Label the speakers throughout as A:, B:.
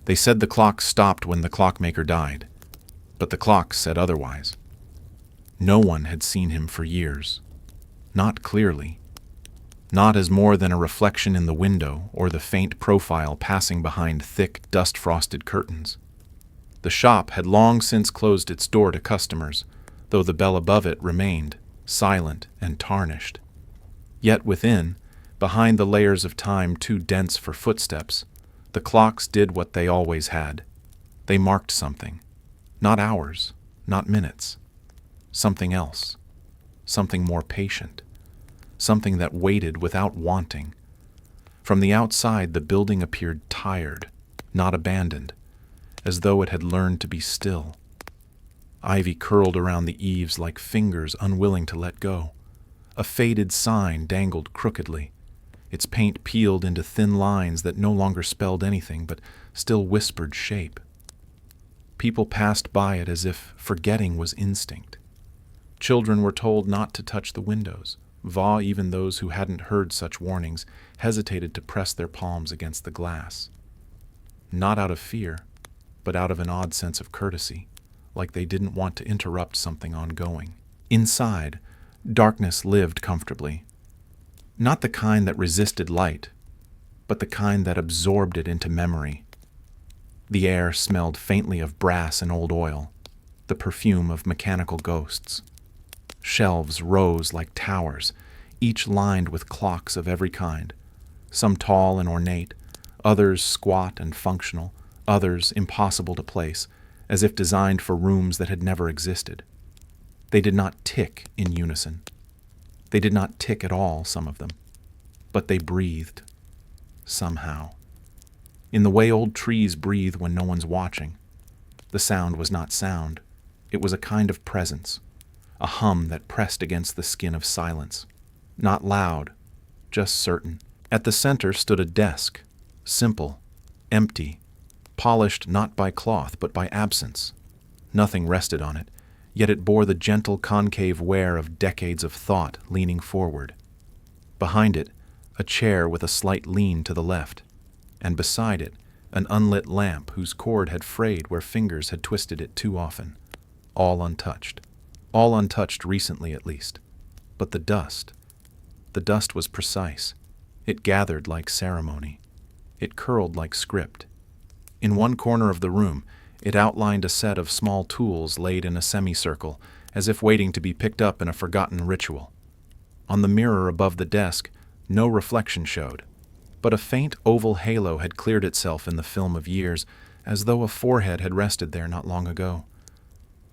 A: They said the clock stopped when the clockmaker died, but the clock said otherwise. No one had seen him for years. Not clearly. Not as more than a reflection in the window or the faint profile passing behind thick, dust-frosted curtains. The shop had long since closed its door to customers, though the bell above it remained, silent and tarnished. Yet within, behind the layers of time too dense for footsteps, the clocks did what they always had. They marked something. Not hours, not minutes. Something else. Something more patient. Something that waited without wanting. From the outside, the building appeared tired, not abandoned, as though it had learned to be still. Ivy curled around the eaves like fingers unwilling to let go. A faded sign dangled crookedly, its paint peeled into thin lines that no longer spelled anything but still whispered shape. People passed by it as if forgetting was instinct. Children were told not to touch the windows. Even those who hadn't heard such warnings hesitated to press their palms against the glass. Not out of fear, but out of an odd sense of courtesy, like they didn't want to interrupt something ongoing. Inside, darkness lived comfortably. Not the kind that resisted light, but the kind that absorbed it into memory. The air smelled faintly of brass and old oil, the perfume of mechanical ghosts. Shelves rose like towers, each lined with clocks of every kind, some tall and ornate, others squat and functional, others impossible to place, as if designed for rooms that had never existed. They did not tick in unison. They did not tick at all, some of them, but they breathed, somehow. In the way old trees breathe when no one's watching. The sound was not sound. It was a kind of presence, a hum that pressed against the skin of silence. Not loud, just certain. At the center stood a desk, simple, empty, polished not by cloth but by absence. Nothing rested on it, yet it bore the gentle concave wear of decades of thought leaning forward. Behind it, a chair with a slight lean to the left, and beside it, an unlit lamp whose cord had frayed where fingers had twisted it too often. All untouched. All untouched recently at least. But the dust was precise. It gathered like ceremony. It curled like script. In one corner of the room, it outlined a set of small tools laid in a semicircle, as if waiting to be picked up in a forgotten ritual. On the mirror above the desk, no reflection showed, but a faint oval halo had cleared itself in the film of years, as though a forehead had rested there not long ago.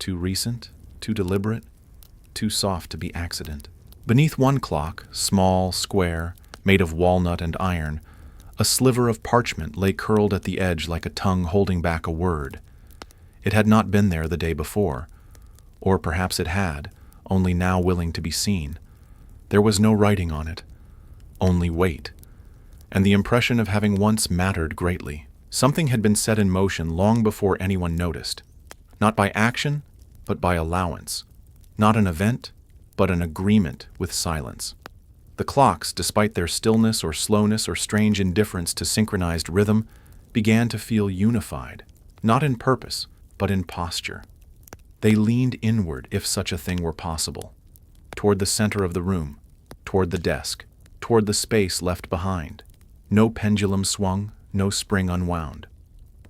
A: Too recent, too deliberate, too soft to be accident. Beneath one clock, small, square, made of walnut and iron, a sliver of parchment lay curled at the edge like a tongue holding back a word. It had not been there the day before, or perhaps it had, only now willing to be seen. There was no writing on it, only weight, and the impression of having once mattered greatly. Something had been set in motion long before anyone noticed, not by action, but by allowance. Not an event, but an agreement with silence. The clocks, despite their stillness or slowness or strange indifference to synchronized rhythm, began to feel unified, not in purpose, but in posture. They leaned inward, if such a thing were possible, toward the center of the room, toward the desk, toward the space left behind. No pendulum swung, no spring unwound,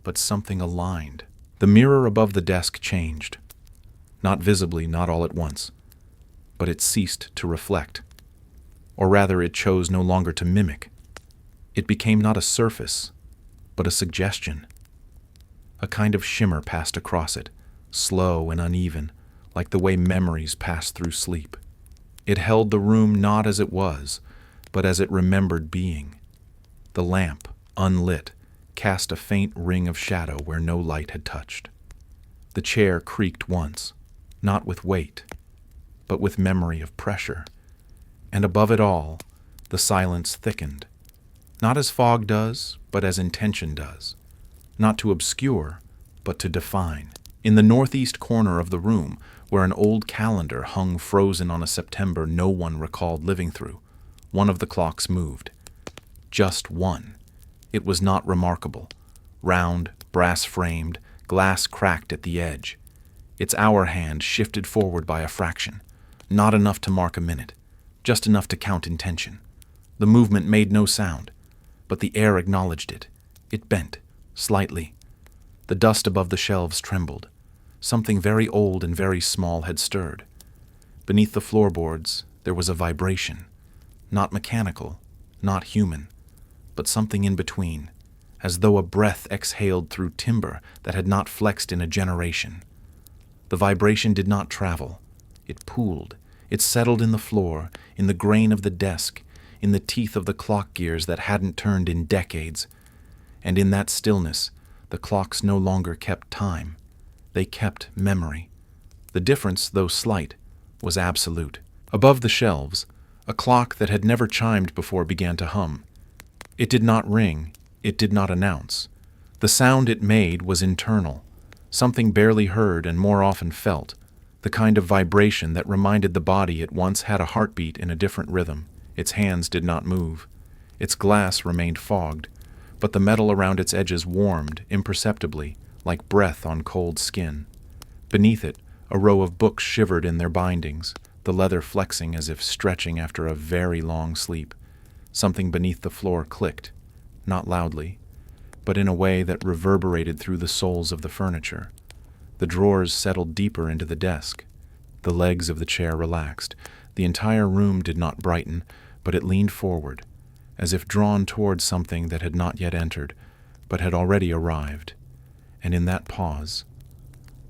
A: but something aligned. The mirror above the desk changed. Not visibly, not all at once, but it ceased to reflect. Or rather, it chose no longer to mimic. It became not a surface, but a suggestion. A kind of shimmer passed across it, slow and uneven, like the way memories pass through sleep. It held the room not as it was, but as it remembered being. The lamp, unlit, cast a faint ring of shadow where no light had touched. The chair creaked once, not with weight, but with memory of pressure. And above it all, the silence thickened, not as fog does, but as intention does, not to obscure, but to define. In the northeast corner of the room, where an old calendar hung frozen on a September no one recalled living through, one of the clocks moved. Just one. It was not remarkable. Round, brass-framed, glass cracked at the edge. Its hour hand shifted forward by a fraction, not enough to mark a minute, just enough to count intention. The movement made no sound, but the air acknowledged it. It bent, slightly. The dust above the shelves trembled. Something very old and very small had stirred. Beneath the floorboards, there was a vibration. Not mechanical, not human, but something in between, as though a breath exhaled through timber that had not flexed in a generation. The vibration did not travel. It pooled. It settled in the floor, in the grain of the desk, in the teeth of the clock gears that hadn't turned in decades. And in that stillness, the clocks no longer kept time. They kept memory. The difference, though slight, was absolute. Above the shelves, a clock that had never chimed before began to hum. It did not ring. It did not announce. The sound it made was internal, something barely heard and more often felt, the kind of vibration that reminded the body it once had a heartbeat in a different rhythm. Its hands did not move. Its glass remained fogged, but the metal around its edges warmed imperceptibly, like breath on cold skin. Beneath it, a row of books shivered in their bindings, the leather flexing as if stretching after a very long sleep. Something beneath the floor clicked, not loudly, but in a way that reverberated through the soles of the furniture. The drawers settled deeper into the desk. The legs of the chair relaxed. The entire room did not brighten, but it leaned forward, as if drawn toward something that had not yet entered, but had already arrived. And in that pause,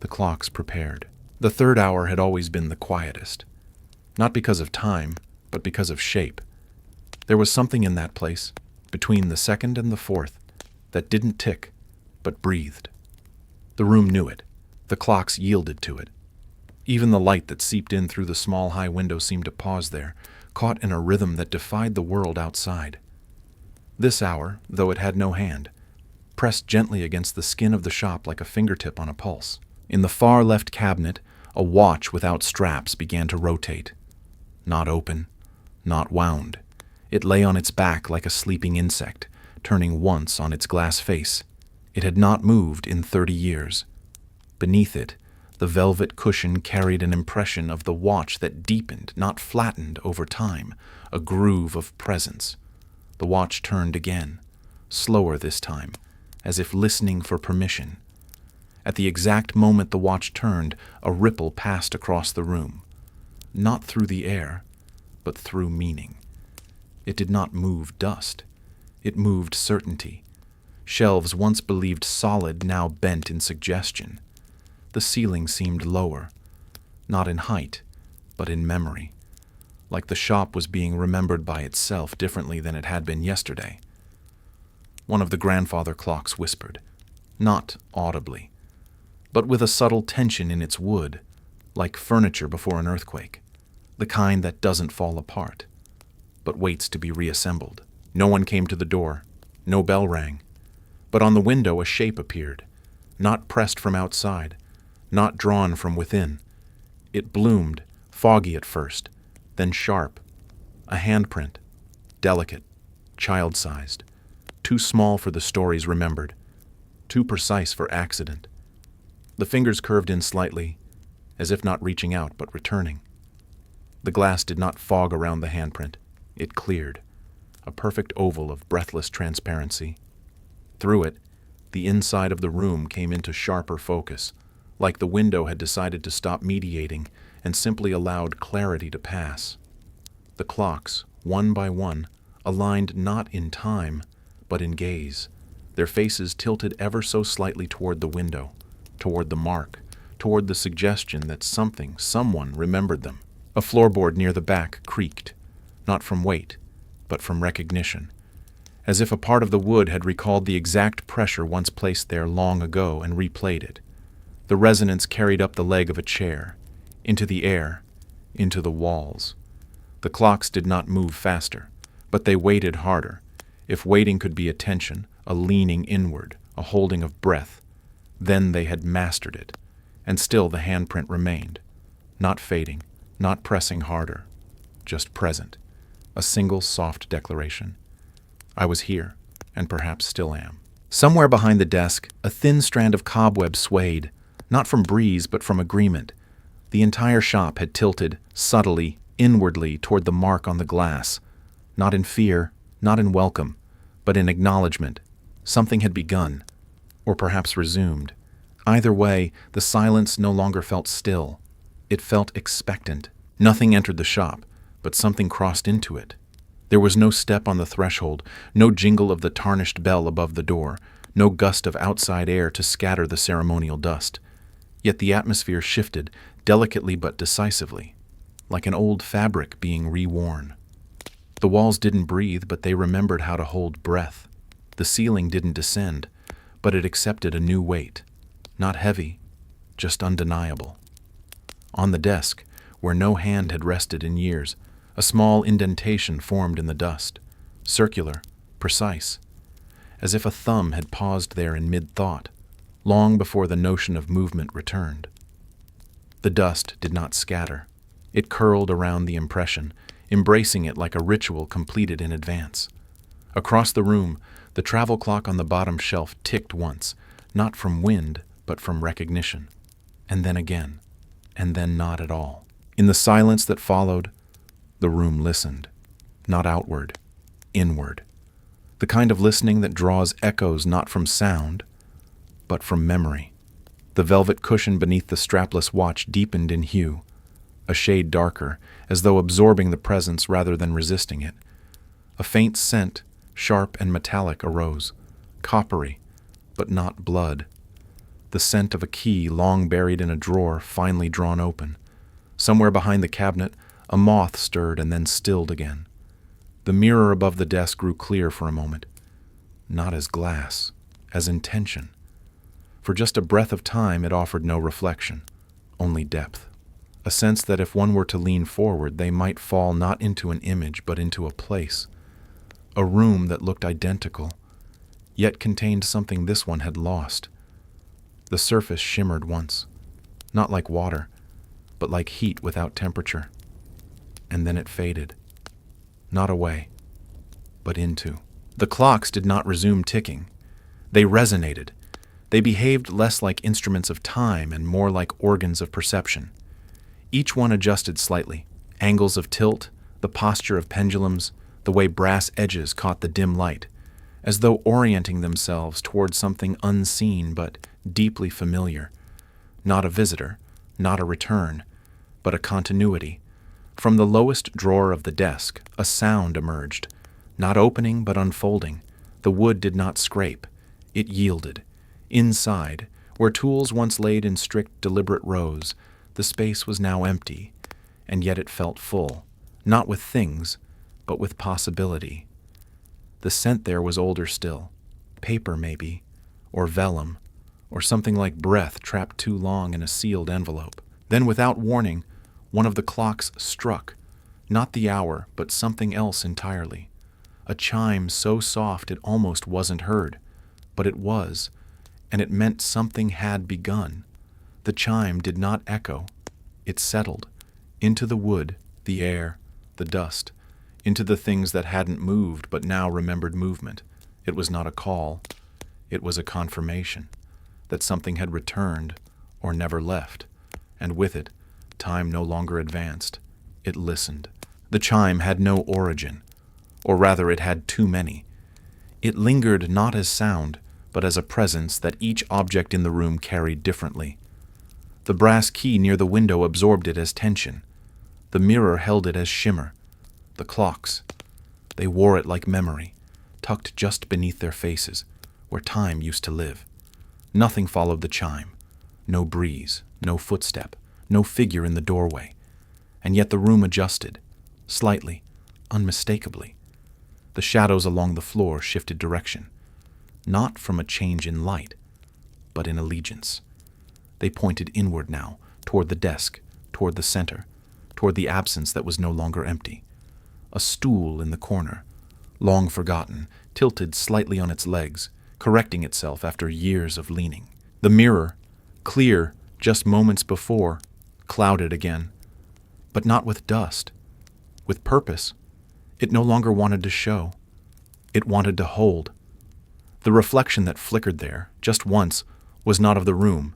A: the clocks prepared. The third hour had always been the quietest, not because of time, but because of shape. There was something in that place, between the second and the fourth, that didn't tick, but breathed. The room knew it. The clocks yielded to it. Even the light that seeped in through the small high window seemed to pause there, caught in a rhythm that defied the world outside. This hour, though it had no hand, pressed gently against the skin of the shop like a fingertip on a pulse. In the far left cabinet, a watch without straps began to rotate. Not open, not wound. It lay on its back like a sleeping insect, turning once on its glass face. It had not moved in 30 years. Beneath it, the velvet cushion carried an impression of the watch that deepened, not flattened, over time, a groove of presence. The watch turned again, slower this time, as if listening for permission. At the exact moment the watch turned, a ripple passed across the room. Not through the air, but through meaning. It did not move dust. It moved certainty. Shelves once believed solid now bent in suggestion. The ceiling seemed lower, not in height, but in memory, like the shop was being remembered by itself differently than it had been yesterday. One of the grandfather clocks whispered, not audibly, but with a subtle tension in its wood, like furniture before an earthquake, the kind that doesn't fall apart, but waits to be reassembled. No one came to the door. No bell rang. But on the window a shape appeared, not pressed from outside, not drawn from within. It bloomed, foggy at first, then sharp. A handprint, delicate, child-sized, too small for the stories remembered, too precise for accident. The fingers curved in slightly, as if not reaching out but returning. The glass did not fog around the handprint. It cleared, a perfect oval of breathless transparency. Through it, the inside of the room came into sharper focus, like the window had decided to stop mediating and simply allowed clarity to pass. The clocks, one by one, aligned not in time, but in gaze, their faces tilted ever so slightly toward the window, toward the mark, toward the suggestion that someone remembered them. A floorboard near the back creaked, not from weight, but from recognition, as if a part of the wood had recalled the exact pressure once placed there long ago and replayed it. The resonance carried up the leg of a chair, into the air, into the walls. The clocks did not move faster, but they waited harder. If waiting could be a tension, a leaning inward, a holding of breath, then they had mastered it, and still the handprint remained, not fading, not pressing harder, just present. A single soft declaration. I was here, and perhaps still am. Somewhere behind the desk, a thin strand of cobweb swayed, not from breeze but from agreement. The entire shop had tilted, subtly, inwardly toward the mark on the glass, not in fear, not in welcome, but in acknowledgement. Something had begun, or perhaps resumed. Either way, the silence no longer felt still. It felt expectant. Nothing entered the shop, but something crossed into it. There was no step on the threshold, no jingle of the tarnished bell above the door, no gust of outside air to scatter the ceremonial dust. Yet the atmosphere shifted, delicately but decisively, like an old fabric being reworn. The walls didn't breathe, but they remembered how to hold breath. The ceiling didn't descend, but it accepted a new weight. Not heavy, just undeniable. On the desk, where no hand had rested in years, a small indentation formed in the dust, circular, precise, as if a thumb had paused there in mid-thought, long before the notion of movement returned. The dust did not scatter. It curled around the impression, embracing it like a ritual completed in advance. Across the room, the travel clock on the bottom shelf ticked once, not from wind, but from recognition. And then again, and then not at all. In the silence that followed, the room listened, not outward, inward. The kind of listening that draws echoes not from sound, but from memory. The velvet cushion beneath the strapless watch deepened in hue, a shade darker, as though absorbing the presence rather than resisting it. A faint scent, sharp and metallic, arose, coppery, but not blood. The scent of a key long buried in a drawer, finely drawn open. Somewhere behind the cabinet, a moth stirred and then stilled again. The mirror above the desk grew clear for a moment, not as glass, as intention. For just a breath of time it offered no reflection, only depth. A sense that if one were to lean forward, they might fall not into an image but into a place. A room that looked identical, yet contained something this one had lost. The surface shimmered once, not like water, but like heat without temperature. And then it faded. Not away, but into. The clocks did not resume ticking. They resonated. They behaved less like instruments of time and more like organs of perception. Each one adjusted slightly. Angles of tilt, the posture of pendulums, the way brass edges caught the dim light, as though orienting themselves toward something unseen but deeply familiar. Not a visitor, not a return, but a continuity. From the lowest drawer of the desk, a sound emerged, not opening but unfolding. The wood did not scrape. It yielded. Inside, where tools once laid in strict, deliberate rows, the space was now empty, and yet it felt full, not with things, but with possibility. The scent there was older still, paper maybe, or vellum, or something like breath trapped too long in a sealed envelope. Then, without warning, one of the clocks struck, not the hour, but something else entirely. A chime so soft it almost wasn't heard, but it was, and it meant something had begun. The chime did not echo. It settled, into the wood, the air, the dust, into the things that hadn't moved but now remembered movement. It was not a call. It was a confirmation that something had returned or never left, and with it, time no longer advanced. It listened. The chime had no origin, or rather it had too many. It lingered not as sound, but as a presence that each object in the room carried differently. The brass key near the window absorbed it as tension. The mirror held it as shimmer. The clocks, they wore it like memory, tucked just beneath their faces, where time used to live. Nothing followed the chime. No breeze, no footstep, no figure in the doorway. And yet the room adjusted, slightly, unmistakably. The shadows along the floor shifted direction, not from a change in light, but in allegiance. They pointed inward now, toward the desk, toward the center, toward the absence that was no longer empty. A stool in the corner, long forgotten, tilted slightly on its legs, correcting itself after years of leaning. The mirror, clear just moments before, clouded again, but not with dust, with purpose. It no longer wanted to show. It wanted to hold. The reflection that flickered there, just once, was not of the room.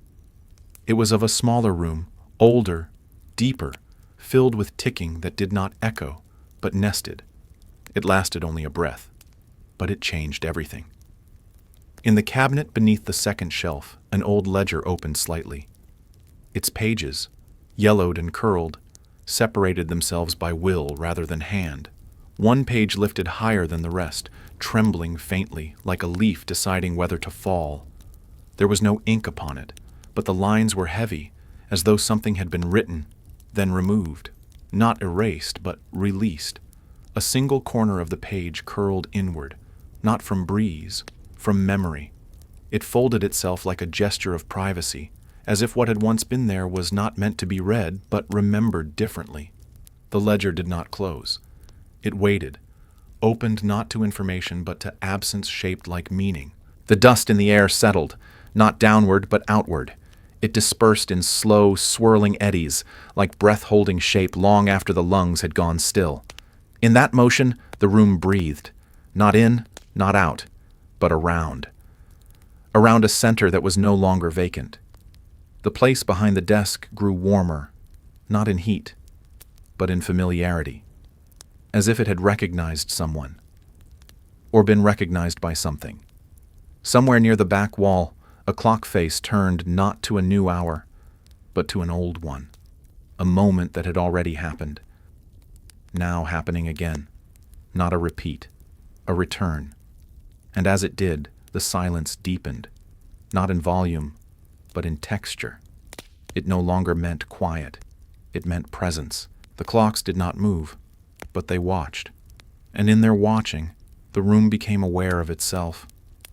A: It was of a smaller room, older, deeper, filled with ticking that did not echo, but nested. It lasted only a breath, but it changed everything. In the cabinet beneath the second shelf, an old ledger opened slightly. Its pages, yellowed and curled, separated themselves by will rather than hand. One page lifted higher than the rest, trembling faintly, like a leaf deciding whether to fall. There was no ink upon it, but the lines were heavy, as though something had been written, then removed, not erased, but released. A single corner of the page curled inward, not from breeze, from memory. It folded itself like a gesture of privacy, as if what had once been there was not meant to be read, but remembered differently. The ledger did not close. It waited, opened not to information but to absence shaped like meaning. The dust in the air settled, not downward but outward. It dispersed in slow, swirling eddies, like breath-holding shape long after the lungs had gone still. In that motion, the room breathed, not in, not out, but around. Around a center that was no longer vacant. The place behind the desk grew warmer, not in heat, but in familiarity, as if it had recognized someone, or been recognized by something. Somewhere near the back wall, a clock face turned not to a new hour, but to an old one, a moment that had already happened, now happening again, not a repeat, a return. And as it did, the silence deepened, not in volume, but in texture. It no longer meant quiet, it meant presence. The clocks did not move, but they watched. And in their watching, the room became aware of itself,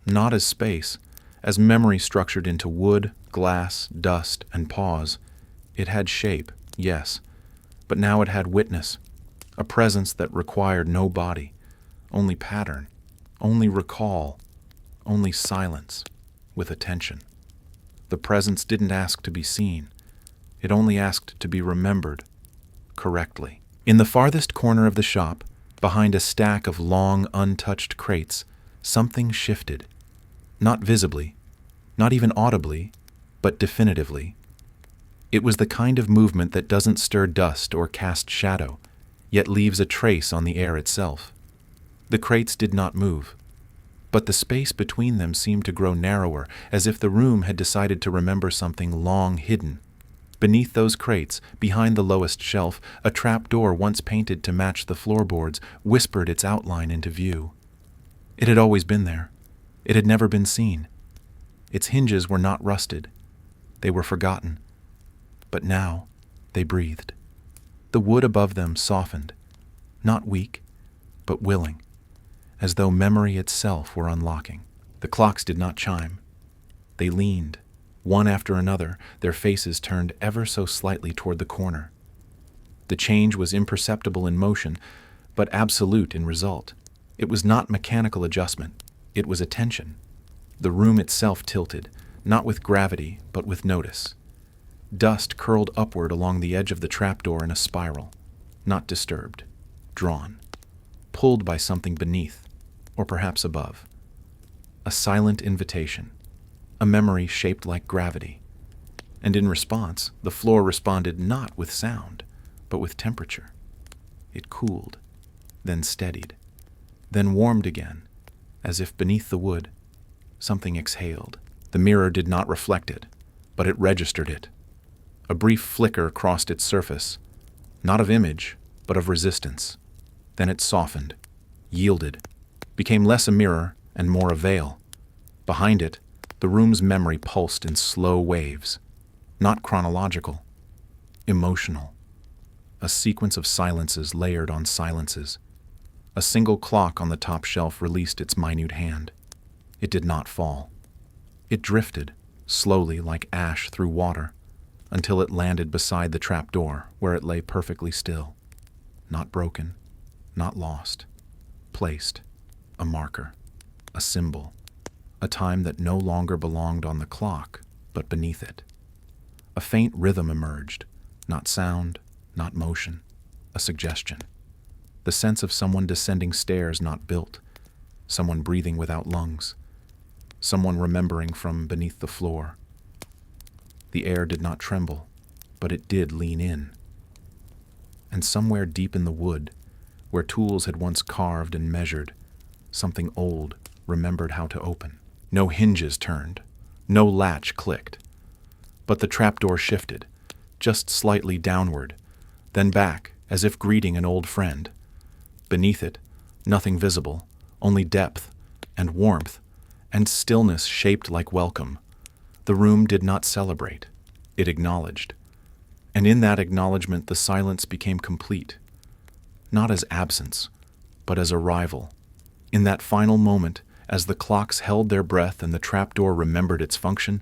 A: not as space, as memory structured into wood, glass, dust, and pause. It had shape, yes, but now it had witness, a presence that required no body, only pattern, only recall, only silence, with attention. The presence didn't ask to be seen. It only asked to be remembered, correctly. In the farthest corner of the shop, behind a stack of long, untouched crates, something shifted. Not visibly, not even audibly, but definitively. It was the kind of movement that doesn't stir dust or cast shadow, yet leaves a trace on the air itself. The crates did not move, but the space between them seemed to grow narrower, as if the room had decided to remember something long hidden. Beneath those crates, behind the lowest shelf, a trap door once painted to match the floorboards whispered its outline into view. It had always been there. It had never been seen. Its hinges were not rusted. They were forgotten. But now they breathed. The wood above them softened, not weak, but willing, as though memory itself were unlocking. The clocks did not chime. They leaned, one after another, their faces turned ever so slightly toward the corner. The change was imperceptible in motion, but absolute in result. It was not mechanical adjustment. It was attention. The room itself tilted, not with gravity, but with notice. Dust curled upward along the edge of the trapdoor in a spiral, not disturbed, drawn, pulled by something beneath, or perhaps above. A silent invitation, a memory shaped like gravity. And in response, the floor responded not with sound, but with temperature. It cooled, then steadied, then warmed again, as if beneath the wood, something exhaled. The mirror did not reflect it, but it registered it. A brief flicker crossed its surface, not of image, but of resistance. Then it softened, yielded, became less a mirror and more a veil. Behind it, the room's memory pulsed in slow waves, not chronological, emotional. A sequence of silences layered on silences. A single clock on the top shelf released its minute hand. It did not fall. It drifted, slowly like ash through water, until it landed beside the trapdoor, where it lay perfectly still. Not broken, not lost. Placed, a marker, a symbol, a time that no longer belonged on the clock, but beneath it. A faint rhythm emerged, not sound, not motion, a suggestion. The sense of someone descending stairs not built, someone breathing without lungs. someone remembering from beneath the floor. The air did not tremble, but it did lean in. And somewhere deep in the wood, where tools had once carved and measured, something old remembered how to open. No hinges turned, no latch clicked, but the trapdoor shifted, just slightly downward, then back as if greeting an old friend. Beneath it, nothing visible, only depth and warmth and stillness shaped like welcome. The room did not celebrate, it acknowledged. And in that acknowledgement the silence became complete, not as absence, but as arrival. In that final moment, as the clocks held their breath and the trapdoor remembered its function,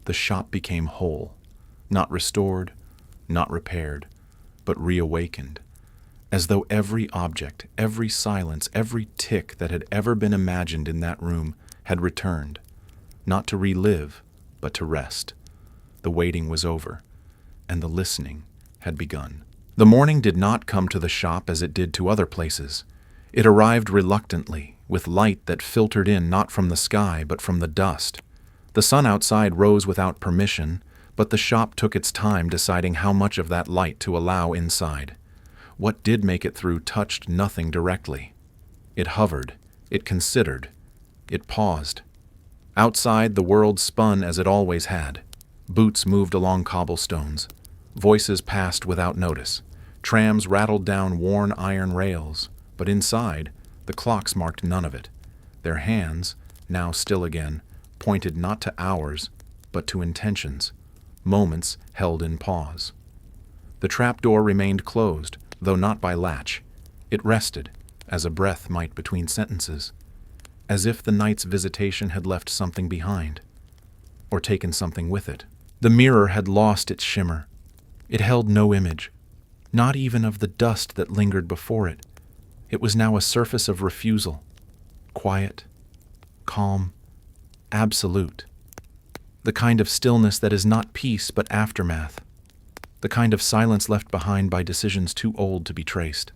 A: the shop became whole, not restored, not repaired, but reawakened, as though every object, every silence, every tick that had ever been imagined in that room had returned, not to relive, but to rest. The waiting was over, and the listening had begun. The morning did not come to the shop as it did to other places. It arrived reluctantly, with light that filtered in not from the sky but from the dust. The sun outside rose without permission, but the shop took its time deciding how much of that light to allow inside. What did make it through touched nothing directly. It hovered, it considered, it paused. Outside, the world spun as it always had. Boots moved along cobblestones. Voices passed without notice. Trams rattled down worn iron rails. But inside, the clocks marked none of it. Their hands, now still again, pointed not to hours, but to intentions, moments held in pause. The trapdoor remained closed, though not by latch. It rested, as a breath might between sentences, as if the night's visitation had left something behind, or taken something with it. The mirror had lost its shimmer. It held no image, not even of the dust that lingered before it. It was now a surface of refusal, quiet, calm, absolute. The kind of stillness that is not peace but aftermath. The kind of silence left behind by decisions too old to be traced.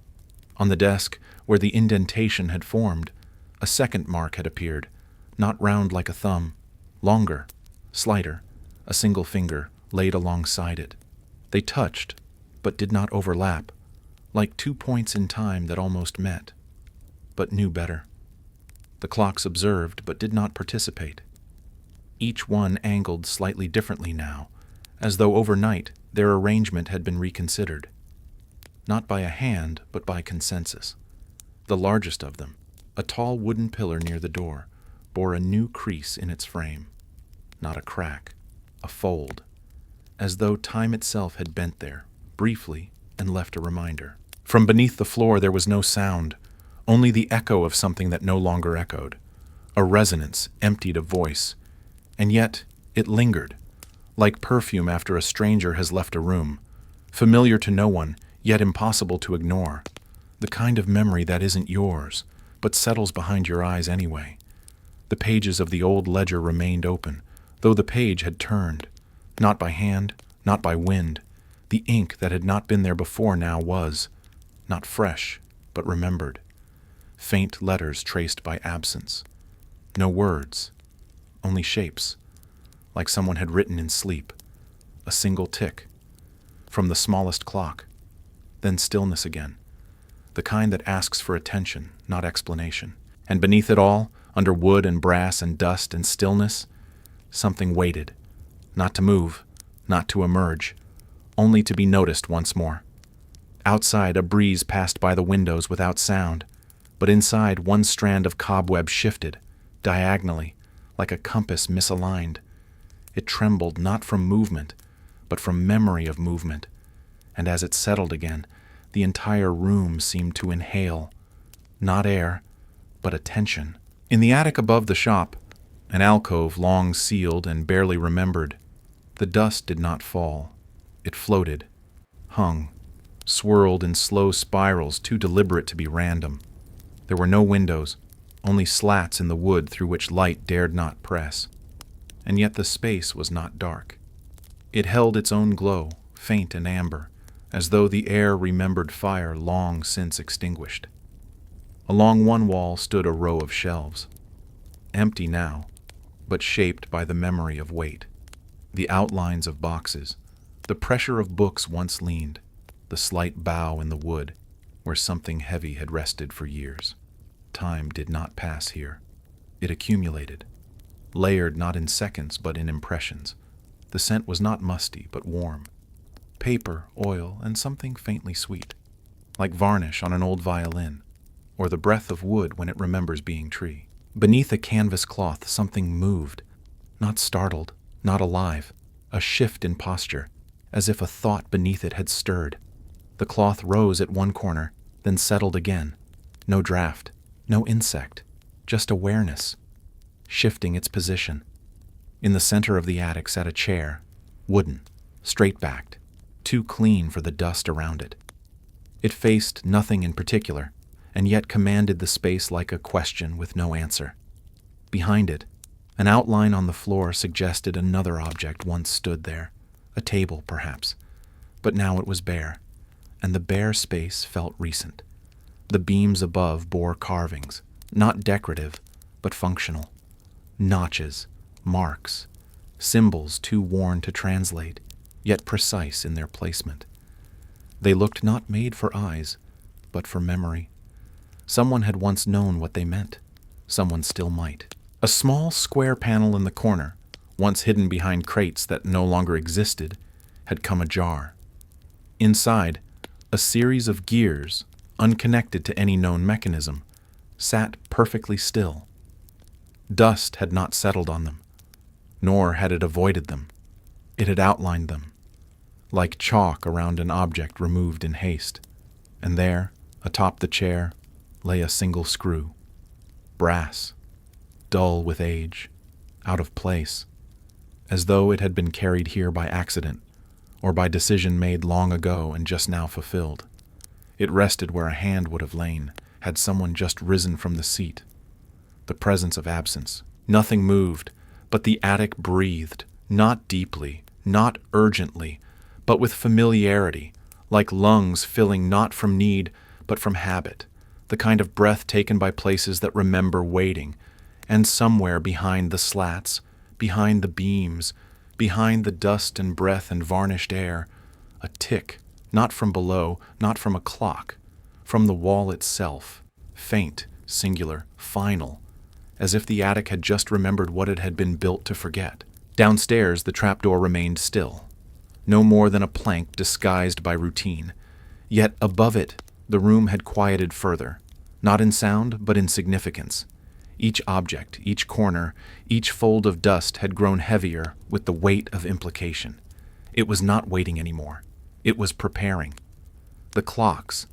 A: On the desk, where the indentation had formed, a second mark had appeared, not round like a thumb, longer, slighter, a single finger laid alongside it. They touched, but did not overlap, like 2 points in time that almost met, but knew better. The clocks observed, but did not participate. Each one angled slightly differently now, as though overnight their arrangement had been reconsidered. Not by a hand, but by consensus. The largest of them, a tall wooden pillar near the door, bore a new crease in its frame. Not a crack, a fold, as though time itself had bent there, briefly, and left a reminder. From beneath the floor there was no sound, only the echo of something that no longer echoed, a resonance emptied of voice, and yet it lingered, like perfume after a stranger has left a room, familiar to no one, yet impossible to ignore, the kind of memory that isn't yours, but settles behind your eyes anyway. The pages of the old ledger remained open, though the page had turned, not by hand, not by wind. The ink that had not been there before now was, not fresh, but remembered. Faint letters traced by absence. No words, only shapes, like someone had written in sleep. A single tick, from the smallest clock, then stillness again, the kind that asks for attention, not explanation. And beneath it all, under wood and brass and dust and stillness, something waited, not to move, not to emerge, only to be noticed once more. Outside, a breeze passed by the windows without sound, but inside one strand of cobweb shifted, diagonally, like a compass misaligned. It trembled not from movement, but from memory of movement, and as it settled again, the entire room seemed to inhale, not air, but attention. In the attic above the shop, an alcove long sealed and barely remembered, the dust did not fall. It floated, hung, swirled in slow spirals too deliberate to be random. There were no windows, only slats in the wood through which light dared not press. And yet the space was not dark. It held its own glow, faint and amber, as though the air remembered fire long since extinguished. Along one wall stood a row of shelves, empty now, but shaped by the memory of weight. The outlines of boxes, the pressure of books once leaned, the slight bow in the wood where something heavy had rested for years. Time did not pass here. It accumulated, layered not in seconds but in impressions. The scent was not musty but warm. Paper, oil, and something faintly sweet, like varnish on an old violin, or the breath of wood when it remembers being tree. Beneath a canvas cloth something moved, not startled, not alive, a shift in posture, as if a thought beneath it had stirred. The cloth rose at one corner, then settled again. No draft, no insect, just awareness, shifting its position. In the center of the attic sat a chair, wooden, straight-backed, too clean for the dust around it. It faced nothing in particular, and yet commanded the space like a question with no answer. Behind it, an outline on the floor suggested another object once stood there, a table perhaps, but now it was bare, and the bare space felt recent. The beams above bore carvings, not decorative, but functional. Notches, marks, symbols too worn to translate, yet precise in their placement. They looked not made for eyes, but for memory. Someone had once known what they meant. Someone still might. A small square panel in the corner, once hidden behind crates that no longer existed, had come ajar. Inside, a series of gears, unconnected to any known mechanism, sat perfectly still. Dust had not settled on them, nor had it avoided them. It had outlined them, like chalk around an object removed in haste. And there, atop the chair, lay a single screw, brass, dull with age, out of place, as though it had been carried here by accident, or by decision made long ago and just now fulfilled. It rested where a hand would have lain, had someone just risen from the seat. The presence of absence. Nothing moved, but the attic breathed, not deeply, not urgently, but with familiarity, like lungs filling not from need, but from habit, the kind of breath taken by places that remember waiting, and somewhere behind the slats, behind the beams, behind the dust and breath and varnished air, a tick, not from below, not from a clock, from the wall itself, faint, singular, final, as if the attic had just remembered what it had been built to forget. Downstairs, the trapdoor remained still, no more than a plank disguised by routine, yet above it, the room had quieted further, not in sound, but in significance. Each object, each corner, each fold of dust had grown heavier with the weight of implication. It was not waiting anymore. It was preparing. The clocks,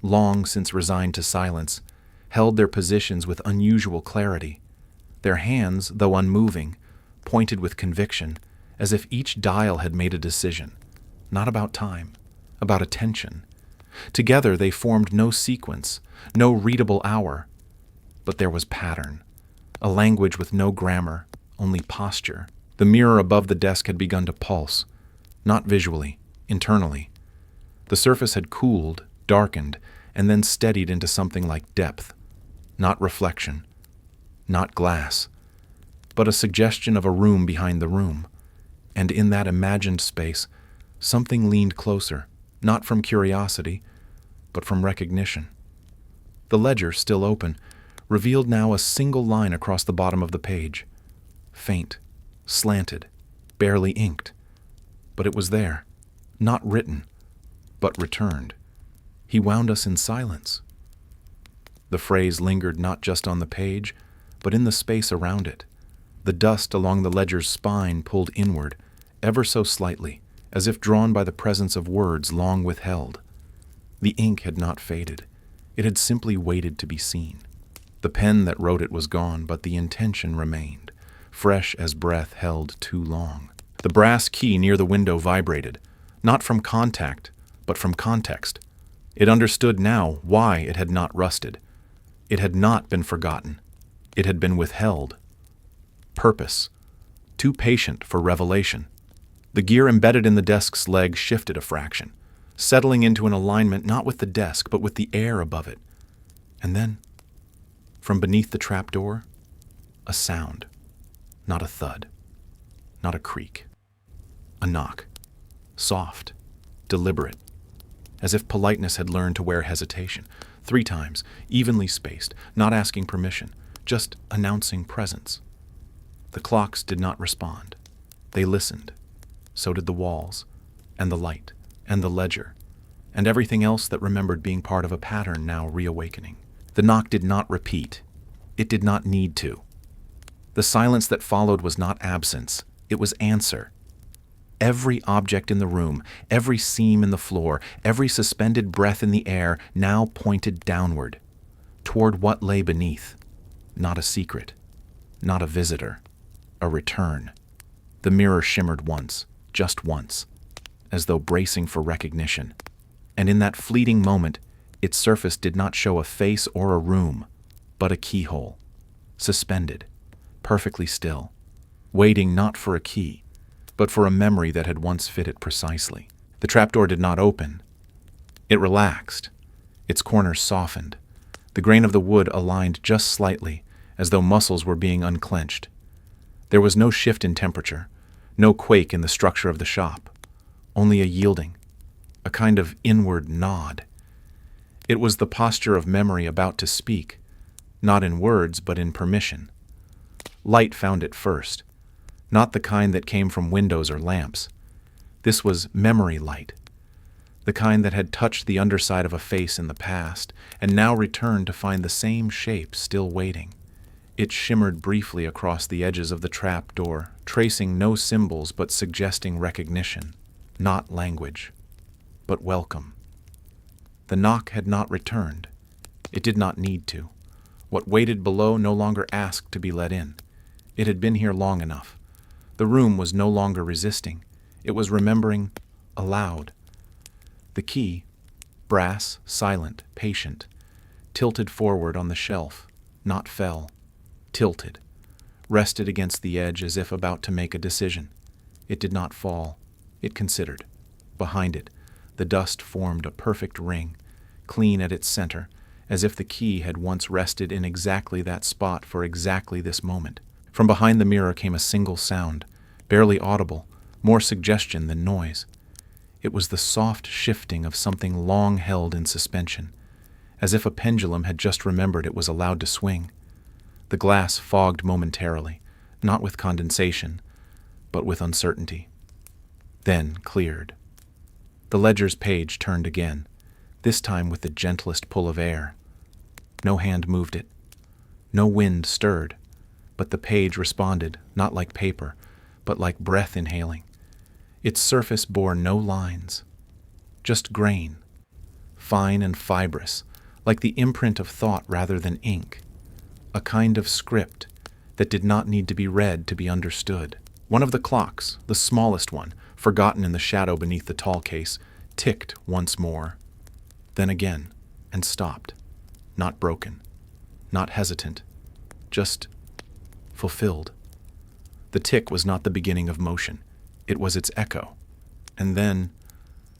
A: long since resigned to silence, held their positions with unusual clarity. Their hands, though unmoving, pointed with conviction, as if each dial had made a decision, not about time, about attention. Together they formed no sequence, no readable hour, but there was pattern, a language with no grammar, only posture. The mirror above the desk had begun to pulse, not visually, internally. The surface had cooled, darkened, and then steadied into something like depth, not reflection, not glass, but a suggestion of a room behind the room. And in that imagined space, something leaned closer, not from curiosity, but from recognition. The ledger, still open, revealed now a single line across the bottom of the page. Faint, slanted, barely inked. But it was there, not written, but returned. He wound us in silence. The phrase lingered not just on the page, but in the space around it. The dust along the ledger's spine pulled inward, ever so slightly, as if drawn by the presence of words long withheld. The ink had not faded. It had simply waited to be seen. The pen that wrote it was gone, but the intention remained, fresh as breath held too long. The brass key near the window vibrated, not from contact, but from context. It understood now why it had not rusted. It had not been forgotten. It had been withheld. Purpose. Too patient for revelation. The gear embedded in the desk's leg shifted a fraction, settling into an alignment not with the desk, but with the air above it. And then, from beneath the trapdoor, a sound. Not a thud. Not a creak. A knock. Soft. Deliberate. As if politeness had learned to wear hesitation. 3 times, evenly spaced, not asking permission, just announcing presence. The clocks did not respond. They listened. So did the walls, and the light, and the ledger, and everything else that remembered being part of a pattern now reawakening. The knock did not repeat. It did not need to. The silence that followed was not absence. It was answer. Every object in the room, every seam in the floor, every suspended breath in the air now pointed downward, toward what lay beneath. Not a secret, not a visitor, a return. The mirror shimmered once, just once, as though bracing for recognition. And in that fleeting moment, its surface did not show a face or a room, but a keyhole, suspended, perfectly still, waiting not for a key, but for a memory that had once fit it precisely. The trapdoor did not open. It relaxed. Its corners softened. The grain of the wood aligned just slightly, as though muscles were being unclenched. There was no shift in temperature, no quake in the structure of the shop, only a yielding, a kind of inward nod. It was the posture of memory about to speak, not in words but in permission. Light found it first, not the kind that came from windows or lamps. This was memory light, the kind that had touched the underside of a face in the past and now returned to find the same shape still waiting. It shimmered briefly across the edges of the trap door, tracing no symbols but suggesting recognition, not language, but welcome. The knock had not returned. It did not need to. What waited below no longer asked to be let in. It had been here long enough. The room was no longer resisting. It was remembering aloud. The key, brass, silent, patient, tilted forward on the shelf, not fell, tilted, rested against the edge as if about to make a decision. It did not fall. It considered. Behind it, the dust formed a perfect ring, clean at its center, as if the key had once rested in exactly that spot for exactly this moment. From behind the mirror came a single sound, barely audible, more suggestion than noise. It was the soft shifting of something long held in suspension, as if a pendulum had just remembered it was allowed to swing. The glass fogged momentarily, not with condensation, but with uncertainty. Then cleared. The ledger's page turned again, this time with the gentlest pull of air. No hand moved it. No wind stirred, but the page responded, not like paper, but like breath inhaling. Its surface bore no lines, just grain, fine and fibrous, like the imprint of thought rather than ink, a kind of script that did not need to be read to be understood. One of the clocks, the smallest one, forgotten in the shadow beneath the tall case, ticked once more, then again, and stopped, not broken, not hesitant, just fulfilled. The tick was not the beginning of motion. It was its echo. And then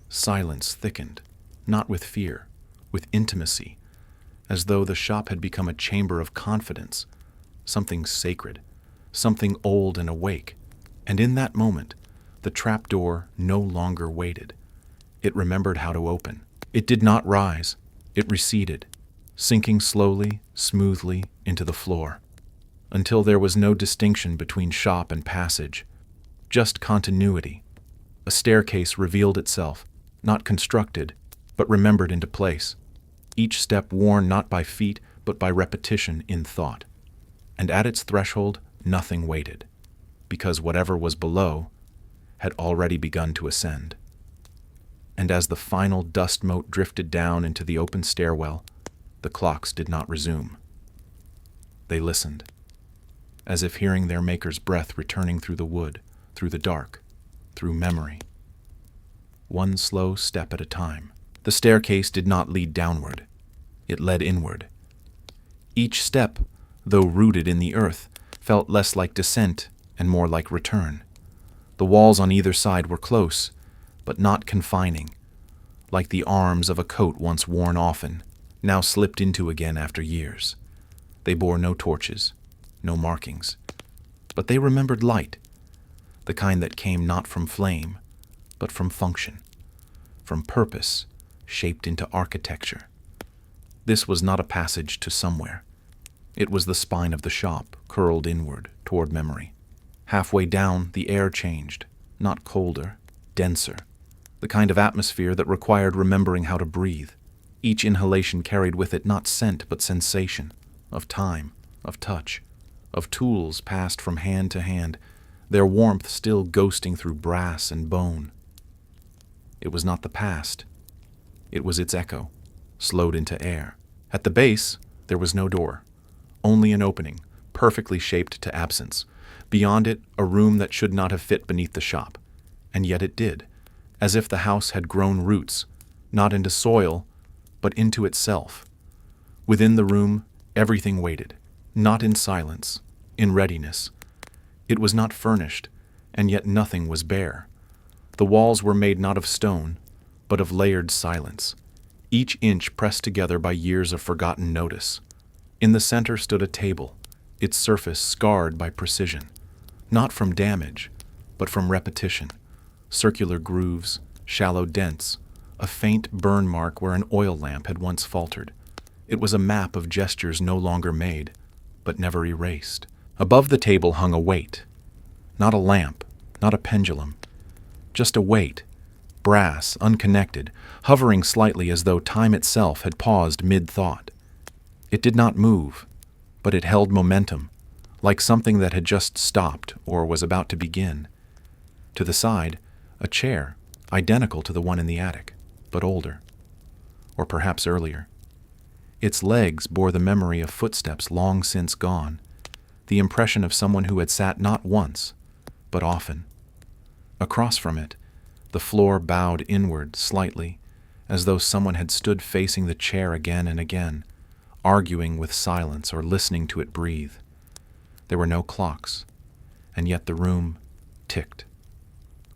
A: silence thickened, not with fear, with intimacy, as though the shop had become a chamber of confidence, something sacred, something old and awake. And in that moment, the trapdoor no longer waited. It remembered how to open. It did not rise. It receded, sinking slowly, smoothly into the floor, until there was no distinction between shop and passage, just continuity. A staircase revealed itself, not constructed, but remembered into place, each step worn not by feet, but by repetition in thought. And at its threshold, nothing waited, because whatever was below had already begun to ascend. And as the final dust mote drifted down into the open stairwell, the clocks did not resume. They listened, as if hearing their maker's breath returning through the wood, through the dark, through memory. One slow step at a time. The staircase did not lead downward. It led inward. Each step, though rooted in the earth, felt less like descent and more like return. The walls on either side were close, but not confining, like the arms of a coat once worn often, now slipped into again after years. They bore no torches, no markings, But they remembered light, the kind that came not from flame, but from function, from purpose shaped into architecture. This was not a passage to somewhere. It was the spine of the shop, curled inward toward memory. Halfway down, the air changed, not colder, denser, the kind of atmosphere that required remembering how to breathe. Each inhalation carried with it not scent but sensation, of time, of touch, of tools passed from hand to hand, their warmth still ghosting through brass and bone. It was not the past. It was its echo, slowed into air. At the base, there was no door, only an opening, perfectly shaped to absence. Beyond it, a room that should not have fit beneath the shop, and yet it did, as if the house had grown roots, not into soil, but into itself. Within the room, everything waited, not in silence, in readiness. It was not furnished, and yet nothing was bare. The walls were made not of stone, but of layered silence, each inch pressed together by years of forgotten notice. In the center stood a table, its surface scarred by precision, not from damage, but from repetition. Circular grooves, shallow dents, a faint burn mark where an oil lamp had once faltered. It was a map of gestures no longer made, but never erased. Above the table hung a weight, not a lamp, not a pendulum, just a weight, brass, unconnected, hovering slightly as though time itself had paused mid-thought. It did not move, but it held momentum, like something that had just stopped or was about to begin. To the side, a chair, identical to the one in the attic, but older, or perhaps earlier. Its legs bore the memory of footsteps long since gone, the impression of someone who had sat not once, but often. Across from it, the floor bowed inward slightly, as though someone had stood facing the chair again and again, arguing with silence or listening to it breathe. There were no clocks, and yet the room ticked,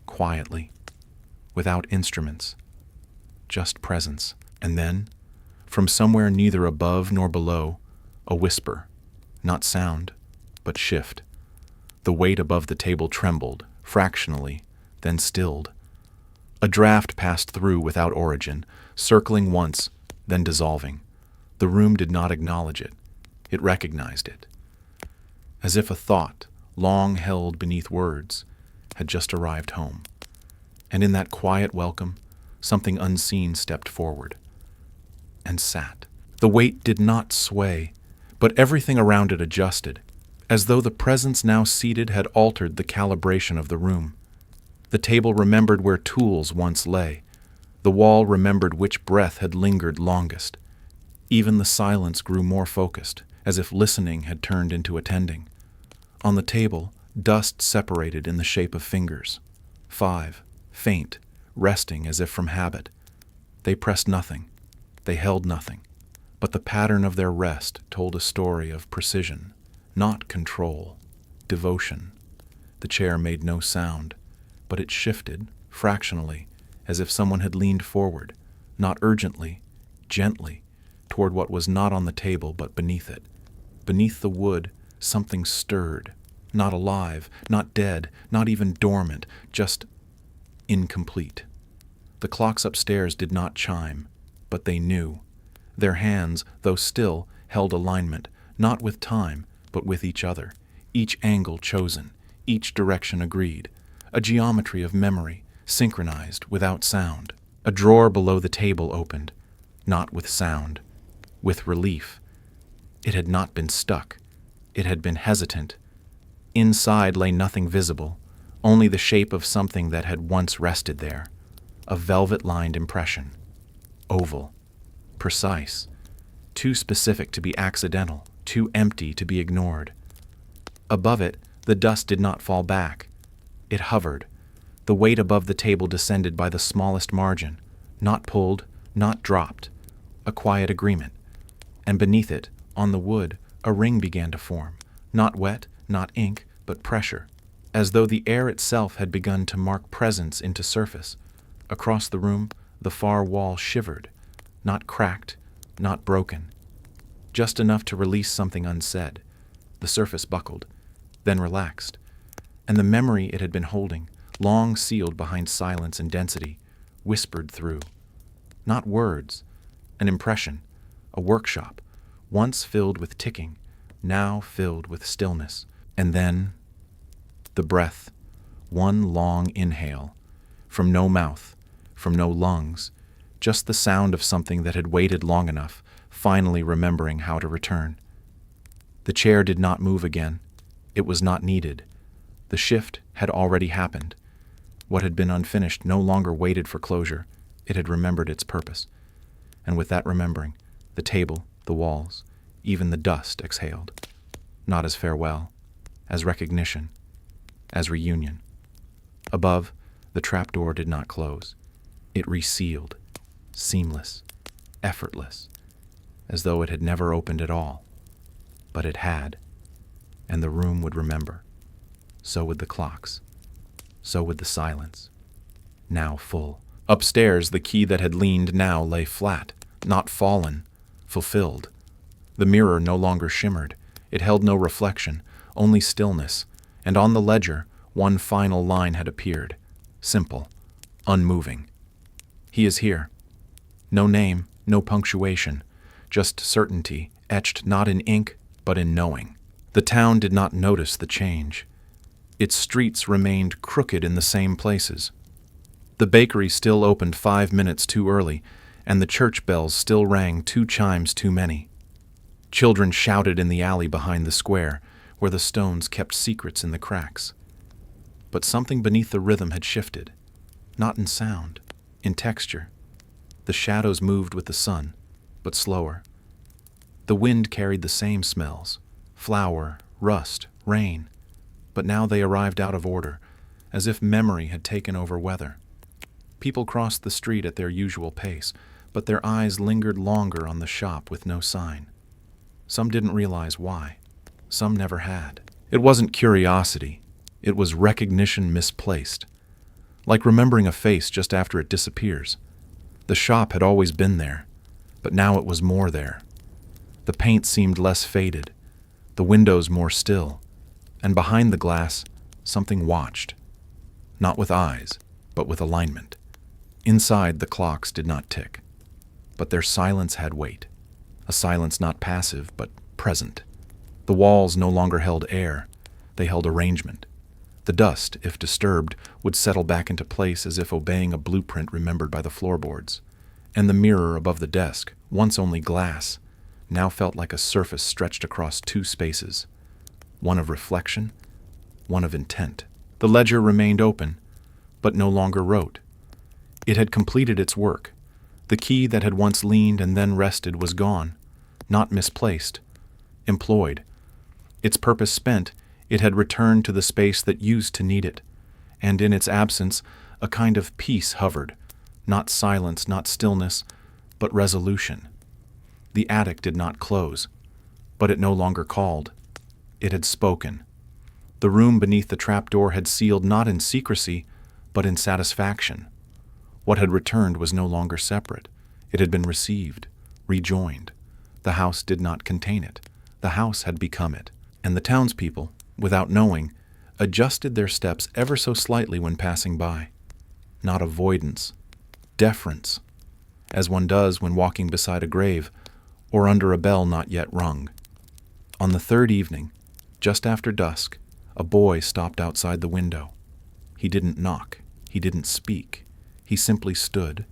A: quietly, without instruments, just presence. And then, from somewhere neither above nor below, a whisper, not sound, but shift. The weight above the table trembled, fractionally, then stilled. A draft passed through without origin, circling once, then dissolving. The room did not acknowledge it. It recognized it. As if a thought, long held beneath words, had just arrived home. And in that quiet welcome, something unseen stepped forward and sat. The weight did not sway, but everything around it adjusted, as though the presence now seated had altered the calibration of the room. The table remembered where tools once lay. The wall remembered which breath had lingered longest. Even the silence grew more focused, as if listening had turned into attending. On the table, dust separated in the shape of fingers. 5, faint, resting as if from habit. They pressed nothing. They held nothing. But the pattern of their rest told a story of precision, not control, devotion. The chair made no sound, but it shifted, fractionally, as if someone had leaned forward, not urgently, gently, toward what was not on the table but beneath it. Beneath the wood, something stirred, not alive, not dead, not even dormant, just incomplete. The clocks upstairs did not chime, but they knew. Their hands, though still, held alignment, not with time, but with each other, each angle chosen, each direction agreed, a geometry of memory, synchronized without sound. A drawer below the table opened, not with sound, with relief. It had not been stuck. It had been hesitant. Inside lay nothing visible, only the shape of something that had once rested there, a velvet-lined impression, oval, precise, too specific to be accidental, too empty to be ignored. Above it, the dust did not fall back. It hovered. The weight above the table descended by the smallest margin, not pulled, not dropped, a quiet agreement. And beneath it, on the wood, a ring began to form, not wet, not ink, but pressure, as though the air itself had begun to mark presence into surface. Across the room, the far wall shivered, not cracked, not broken, just enough to release something unsaid. The surface buckled. then relaxed, and the memory it had been holding, long sealed behind silence and density, whispered through. Not words, an impression, a workshop, once filled with ticking, now filled with stillness. And then the breath, one long inhale, from no mouth, from no lungs, just the sound of something that had waited long enough, finally remembering how to return. The chair did not move again. It was not needed. The shift had already happened. What had been unfinished no longer waited for closure. It had remembered its purpose. And with that remembering, the table, the walls, even the dust exhaled. Not as farewell, as recognition, as reunion. Above, the trapdoor did not close. It resealed, seamless, effortless, as though it had never opened at all. But it had, and the room would remember. So would the clocks. So would the silence, now full. Upstairs, the key that had leaned now lay flat, not fallen, fulfilled. The mirror no longer shimmered. It held no reflection, only stillness, and on the ledger, one final line had appeared, simple, unmoving. He is here. No name, no punctuation, just certainty, etched not in ink, but in knowing. The town did not notice the change. Its streets remained crooked in the same places. The bakery still opened 5 minutes too early, and the church bells still rang 2 chimes too many. Children shouted in the alley behind the square, where the stones kept secrets in the cracks. But something beneath the rhythm had shifted, not in sound, in texture. The shadows moved with the sun, but slower. The wind carried the same smells, flour, rust, rain, but now they arrived out of order, as if memory had taken over weather. People crossed the street at their usual pace, but their eyes lingered longer on the shop with no sign. Some didn't realize why. Some never had. It wasn't curiosity. It was recognition misplaced. Like remembering a face just after it disappears. The shop had always been there, but now it was more there. The paint seemed less faded, the windows more still, and behind the glass, something watched. Not with eyes, but with alignment. Inside, the clocks did not tick, but their silence had weight. A silence not passive, but present. The walls no longer held air, they held arrangement. The dust, if disturbed, would settle back into place as if obeying a blueprint remembered by the floorboards. And the mirror above the desk, once only glass, now felt like a surface stretched across 2 spaces. One of reflection, one of intent. The ledger remained open, but no longer wrote. It had completed its work. The key that had once leaned and then rested was gone, not misplaced, employed. Its purpose spent, it had returned to the space that used to need it, and in its absence, a kind of peace hovered, not silence, not stillness, but resolution. The attic did not close, but it no longer called. It had spoken. The room beneath the trapdoor had sealed not in secrecy, but in satisfaction. What had returned was no longer separate. It had been received, rejoined. The house did not contain it. The house had become it. And the townspeople, without knowing, adjusted their steps ever so slightly when passing by. Not avoidance, deference, as one does when walking beside a grave or under a bell not yet rung. On the 3rd evening, just after dusk, a boy stopped outside the window. He didn't knock. He didn't speak. He simply stood,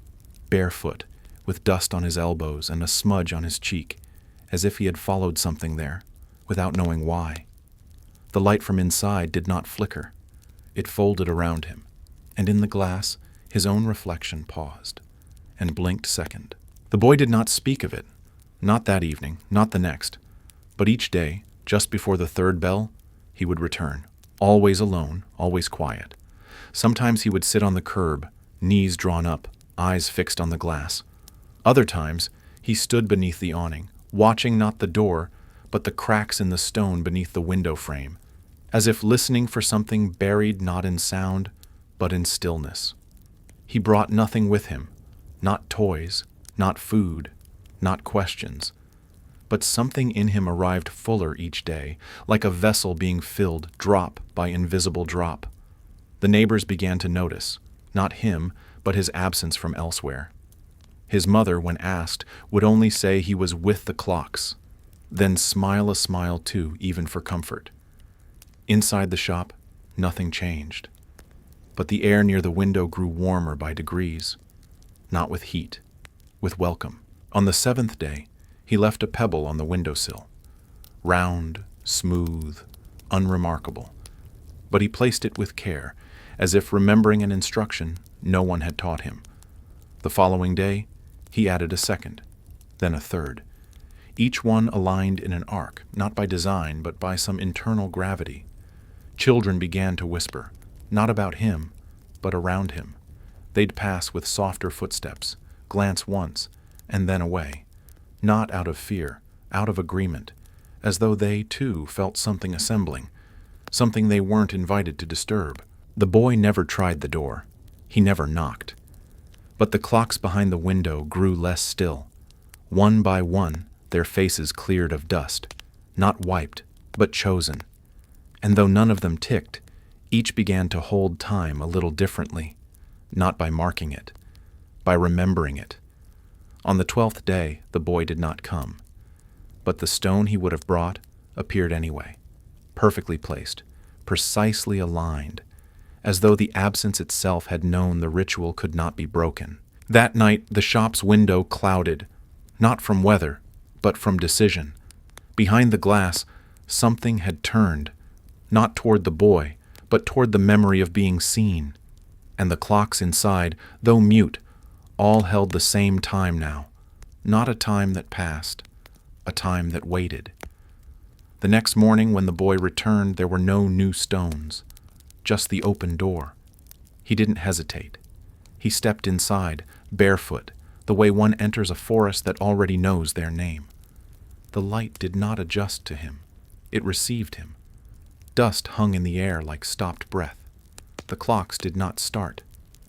A: barefoot, with dust on his elbows and a smudge on his cheek, as if he had followed something there, without knowing why. The light from inside did not flicker. It folded around him, and in the glass, his own reflection paused, and blinked second. The boy did not speak of it, not that evening, not the next, but each day, just before the 3rd bell, he would return, always alone, always quiet. Sometimes he would sit on the curb, knees drawn up, eyes fixed on the glass. Other times, he stood beneath the awning, watching not the door, but the cracks in the stone beneath the window frame, as if listening for something buried not in sound, but in stillness. He brought nothing with him, not toys, not food, not questions, but something in him arrived fuller each day, like a vessel being filled drop by invisible drop. The neighbors began to notice, not him, but his absence from elsewhere. His mother, when asked, would only say he was with the clocks, then smile a smile too, even for comfort. Inside the shop, nothing changed, but the air near the window grew warmer by degrees, not with heat, with welcome. On the 7th day, he left a pebble on the windowsill, round, smooth, unremarkable, but he placed it with care, as if remembering an instruction no one had taught him. The following day, he added a second, then a third, each one aligned in an arc, not by design, but by some internal gravity. Children began to whisper, not about him, but around him. They'd pass with softer footsteps, glance once, and then away, not out of fear, out of agreement, as though they, too, felt something assembling, something they weren't invited to disturb. The boy never tried the door. He never knocked. But the clocks behind the window grew less still. One by one, their faces cleared of dust, not wiped, but chosen. And though none of them ticked, each began to hold time a little differently, not by marking it, by remembering it. On the 12th day, the boy did not come, but the stone he would have brought appeared anyway, perfectly placed, precisely aligned, as though the absence itself had known the ritual could not be broken. That night, the shop's window clouded, not from weather, but from decision. Behind the glass, something had turned, not toward the boy, but toward the memory of being seen. And the clocks inside, though mute, all held the same time now, not a time that passed, a time that waited. The next morning, when the boy returned, there were no new stones, just the open door. He didn't hesitate. He stepped inside, barefoot, the way one enters a forest that already knows their name. The light did not adjust to him. It received him. Dust hung in the air like stopped breath. The clocks did not start.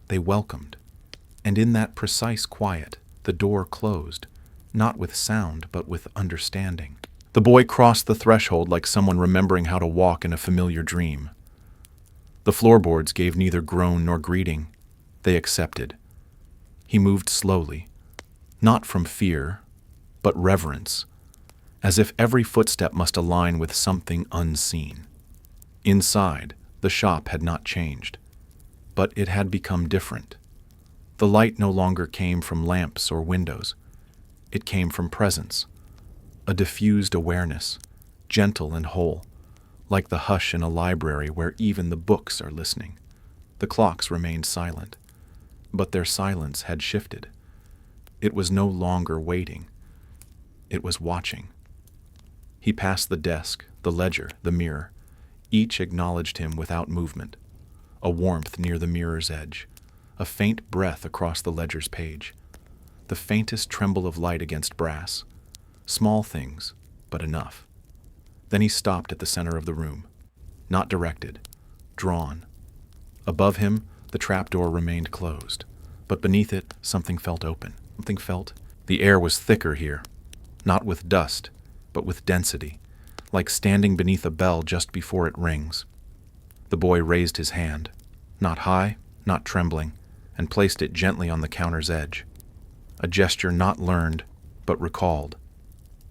A: They welcomed. And in that precise quiet, the door closed, not with sound, but with understanding. The boy crossed the threshold like someone remembering how to walk in a familiar dream. The floorboards gave neither groan nor greeting. They accepted. He moved slowly, not from fear, but reverence, as if every footstep must align with something unseen. Inside, the shop had not changed, but it had become different. The light no longer came from lamps or windows. It came from presence, a diffused awareness, gentle and whole, like the hush in a library where even the books are listening. The clocks remained silent, but their silence had shifted. It was no longer waiting. It was watching. He passed the desk, the ledger, the mirror. Each acknowledged him without movement. A warmth near the mirror's edge, a faint breath across the ledger's page, the faintest tremble of light against brass. Small things, but enough. Then he stopped at the center of the room, not directed, drawn. Above him, the trapdoor remained closed, but beneath it, something felt open. Something felt. The air was thicker here, not with dust, but with density, like standing beneath a bell just before it rings. The boy raised his hand, not high, not trembling, and placed it gently on the counter's edge. A gesture not learned, but recalled,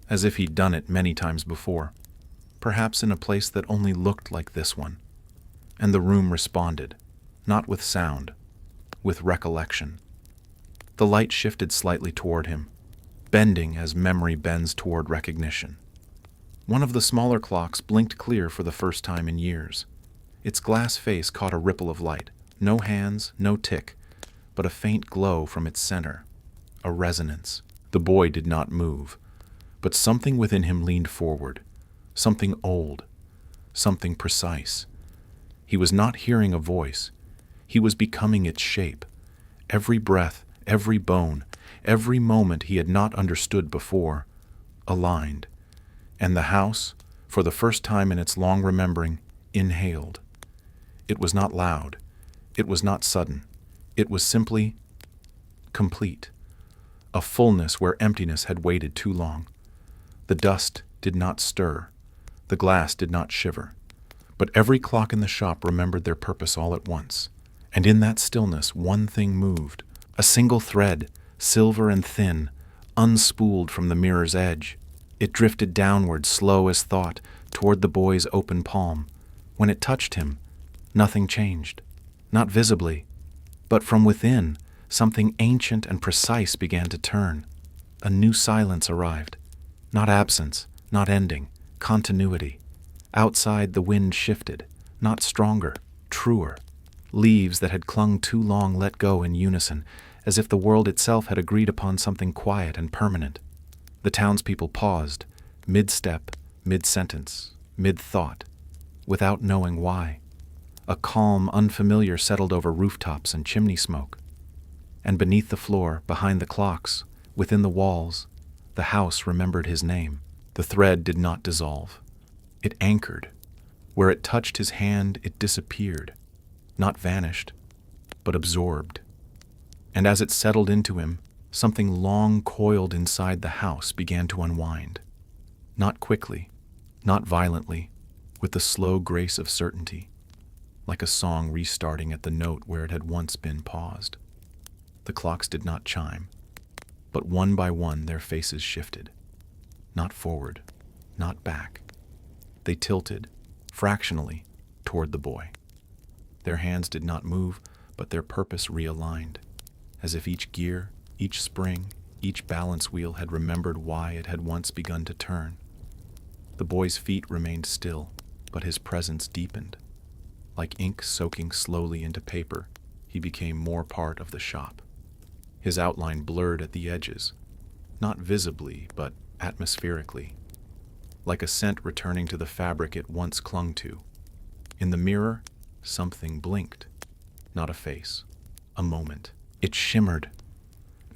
A: as if he'd done it many times before, perhaps in a place that only looked like this one. And the room responded, not with sound, with recollection. The light shifted slightly toward him, bending as memory bends toward recognition. One of the smaller clocks blinked clear for the first time in years. Its glass face caught a ripple of light, no hands, no tick, but a faint glow from its center, a resonance. The boy did not move, but something within him leaned forward, something old, something precise. He was not hearing a voice. He was becoming its shape. Every breath, every bone, every moment he had not understood before, aligned. And the house, for the first time in its long remembering, inhaled. It was not loud. It was not sudden. It was simply complete. A fullness where emptiness had waited too long. The dust did not stir. The glass did not shiver. But every clock in the shop remembered their purpose all at once. And in that stillness, one thing moved. A single thread, silver and thin, unspooled from the mirror's edge. It drifted downward, slow as thought, toward the boy's open palm. When it touched him, nothing changed. Not visibly, but from within, something ancient and precise began to turn. A new silence arrived. Not absence, not ending, continuity. Outside, the wind shifted, not stronger, truer. Leaves that had clung too long let go in unison, as if the world itself had agreed upon something quiet and permanent. The townspeople paused, mid-step, mid-sentence, mid-thought, without knowing why. A calm, unfamiliar settled over rooftops and chimney smoke. And beneath the floor, behind the clocks, within the walls, the house remembered his name. The thread did not dissolve. It anchored. Where it touched his hand, it disappeared. Not vanished, but absorbed. And as it settled into him, something long coiled inside the house began to unwind. Not quickly, not violently, with the slow grace of certainty, like a song restarting at the note where it had once been paused. The clocks did not chime, but one by one their faces shifted. Not forward, not back. They tilted, fractionally, toward the boy. Their hands did not move, but their purpose realigned, as if each gear, each spring, each balance wheel had remembered why it had once begun to turn. The boy's feet remained still, but his presence deepened. Like ink soaking slowly into paper, he became more part of the shop. His outline blurred at the edges, not visibly, but atmospherically, like a scent returning to the fabric it once clung to. In the mirror, something blinked. Not a face, a moment. It shimmered,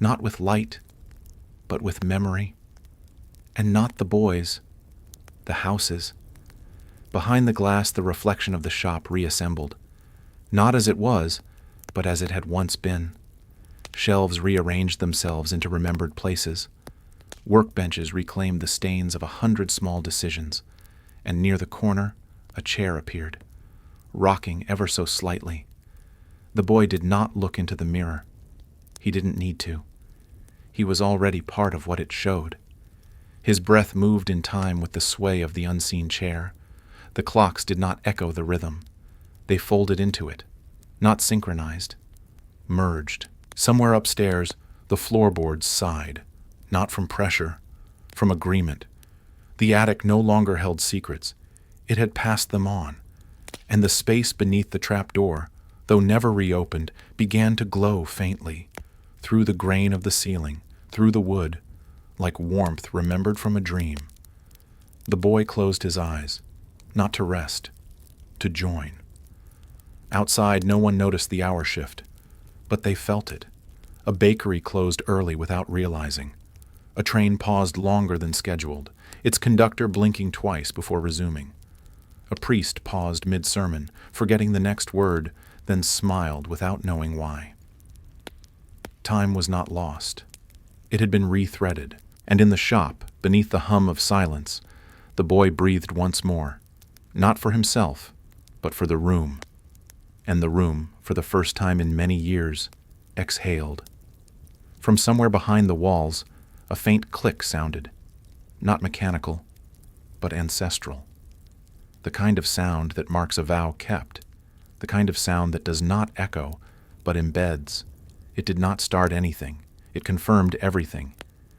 A: not with light, but with memory. And not the boys, the houses. Behind the glass, the reflection of the shop reassembled, not as it was, but as it had once been. Shelves rearranged themselves into remembered places. Workbenches reclaimed the stains of 100 small decisions, and near the corner, a chair appeared, rocking ever so slightly. The boy did not look into the mirror. He didn't need to. He was already part of what it showed. His breath moved in time with the sway of the unseen chair. The clocks did not echo the rhythm. They folded into it, not synchronized, merged. Somewhere upstairs, the floorboards sighed, not from pressure, from agreement. The attic no longer held secrets. It had passed them on, and the space beneath the trapdoor, though never reopened, began to glow faintly, through the grain of the ceiling, through the wood, like warmth remembered from a dream. The boy closed his eyes, not to rest, to join. Outside, no one noticed the hour shift, but they felt it. A bakery closed early without realizing. A train paused longer than scheduled, its conductor blinking twice before resuming. A priest paused mid-sermon, forgetting the next word, then smiled without knowing why. Time was not lost. It had been rethreaded, and in the shop, beneath the hum of silence, the boy breathed once more, not for himself, but for the room. And the room, for the first time in many years, exhaled. From somewhere behind the walls, a faint click sounded, not mechanical, but ancestral. The kind of sound that marks a vow kept, the kind of sound that does not echo, but embeds. It did not start anything. It confirmed everything.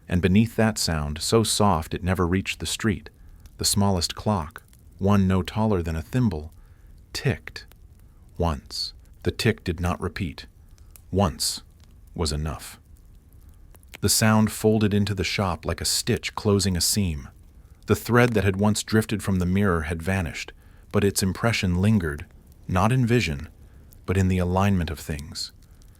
A: And beneath that sound, so soft it never reached the street, the smallest clock, one no taller than a thimble, ticked. Once. The tick did not repeat. Once was enough. The sound folded into the shop like a stitch closing a seam. The thread that had once drifted from the mirror had vanished, but its impression lingered, not in vision, but in the alignment of things.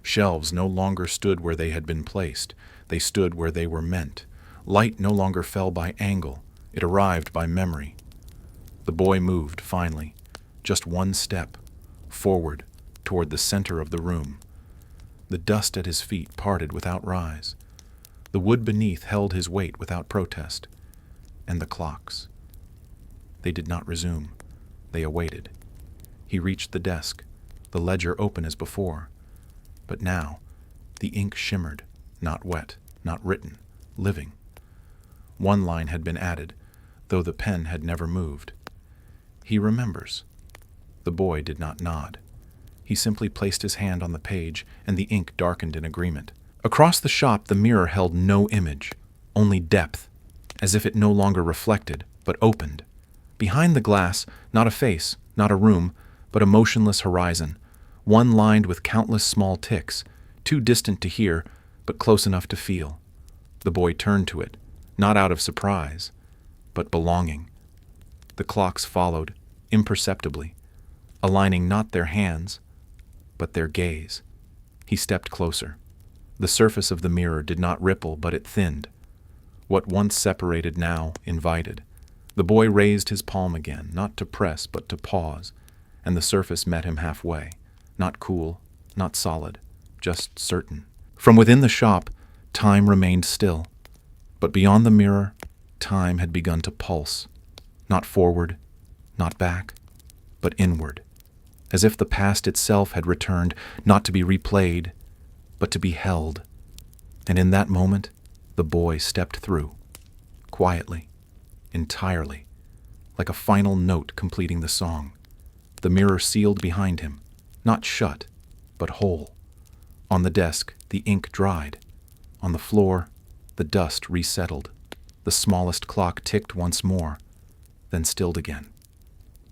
A: Shelves no longer stood where they had been placed. They stood where they were meant. Light no longer fell by angle. It arrived by memory. The boy moved, finally, just one step, forward, toward the center of the room. The dust at his feet parted without rise. The wood beneath held his weight without protest. and the clocks. They did not resume. They awaited. He reached the desk, the ledger open as before. But now, the ink shimmered, not wet, not written, living. One line had been added, though the pen had never moved. He remembers. The boy did not nod. He simply placed his hand on the page, and the ink darkened in agreement. Across the shop, the mirror held no image, only depth, as if it no longer reflected, but opened. Behind the glass, not a face, not a room, but a motionless horizon, one lined with countless small ticks, too distant to hear, but close enough to feel. The boy turned to it, not out of surprise, but belonging. The clocks followed, imperceptibly, aligning not their hands, but their gaze. He stepped closer. The surface of the mirror did not ripple, but it thinned. What once separated now invited. The boy raised his palm again, not to press, but to pause, and the surface met him halfway, not cool, not solid, just certain. From within the shop, time remained still, but beyond the mirror, time had begun to pulse, not forward, not back, but inward, as if the past itself had returned, not to be replayed, but to be held. And in that moment, the boy stepped through, quietly, entirely, like a final note completing the song. The mirror sealed behind him, not shut, but whole. On the desk, the ink dried. On the floor, the dust resettled. The smallest clock ticked once more, then stilled again.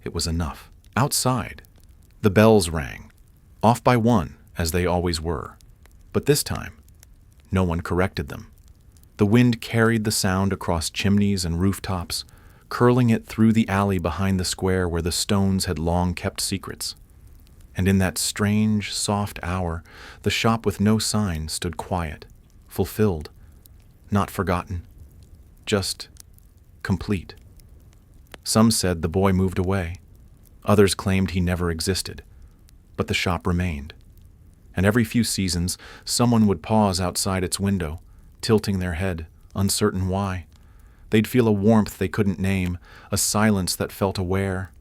A: It was enough. Outside, the bells rang, off by one, as they always were. But this time, no one corrected them. The wind carried the sound across chimneys and rooftops, curling it through the alley behind the square where the stones had long kept secrets. And in that strange, soft hour, the shop with no sign stood quiet, fulfilled, not forgotten, just complete. Some said the boy moved away. Others claimed he never existed. But the shop remained. And every few seasons, someone would pause outside its window, tilting their head, uncertain why. They'd feel a warmth they couldn't name, a silence that felt aware.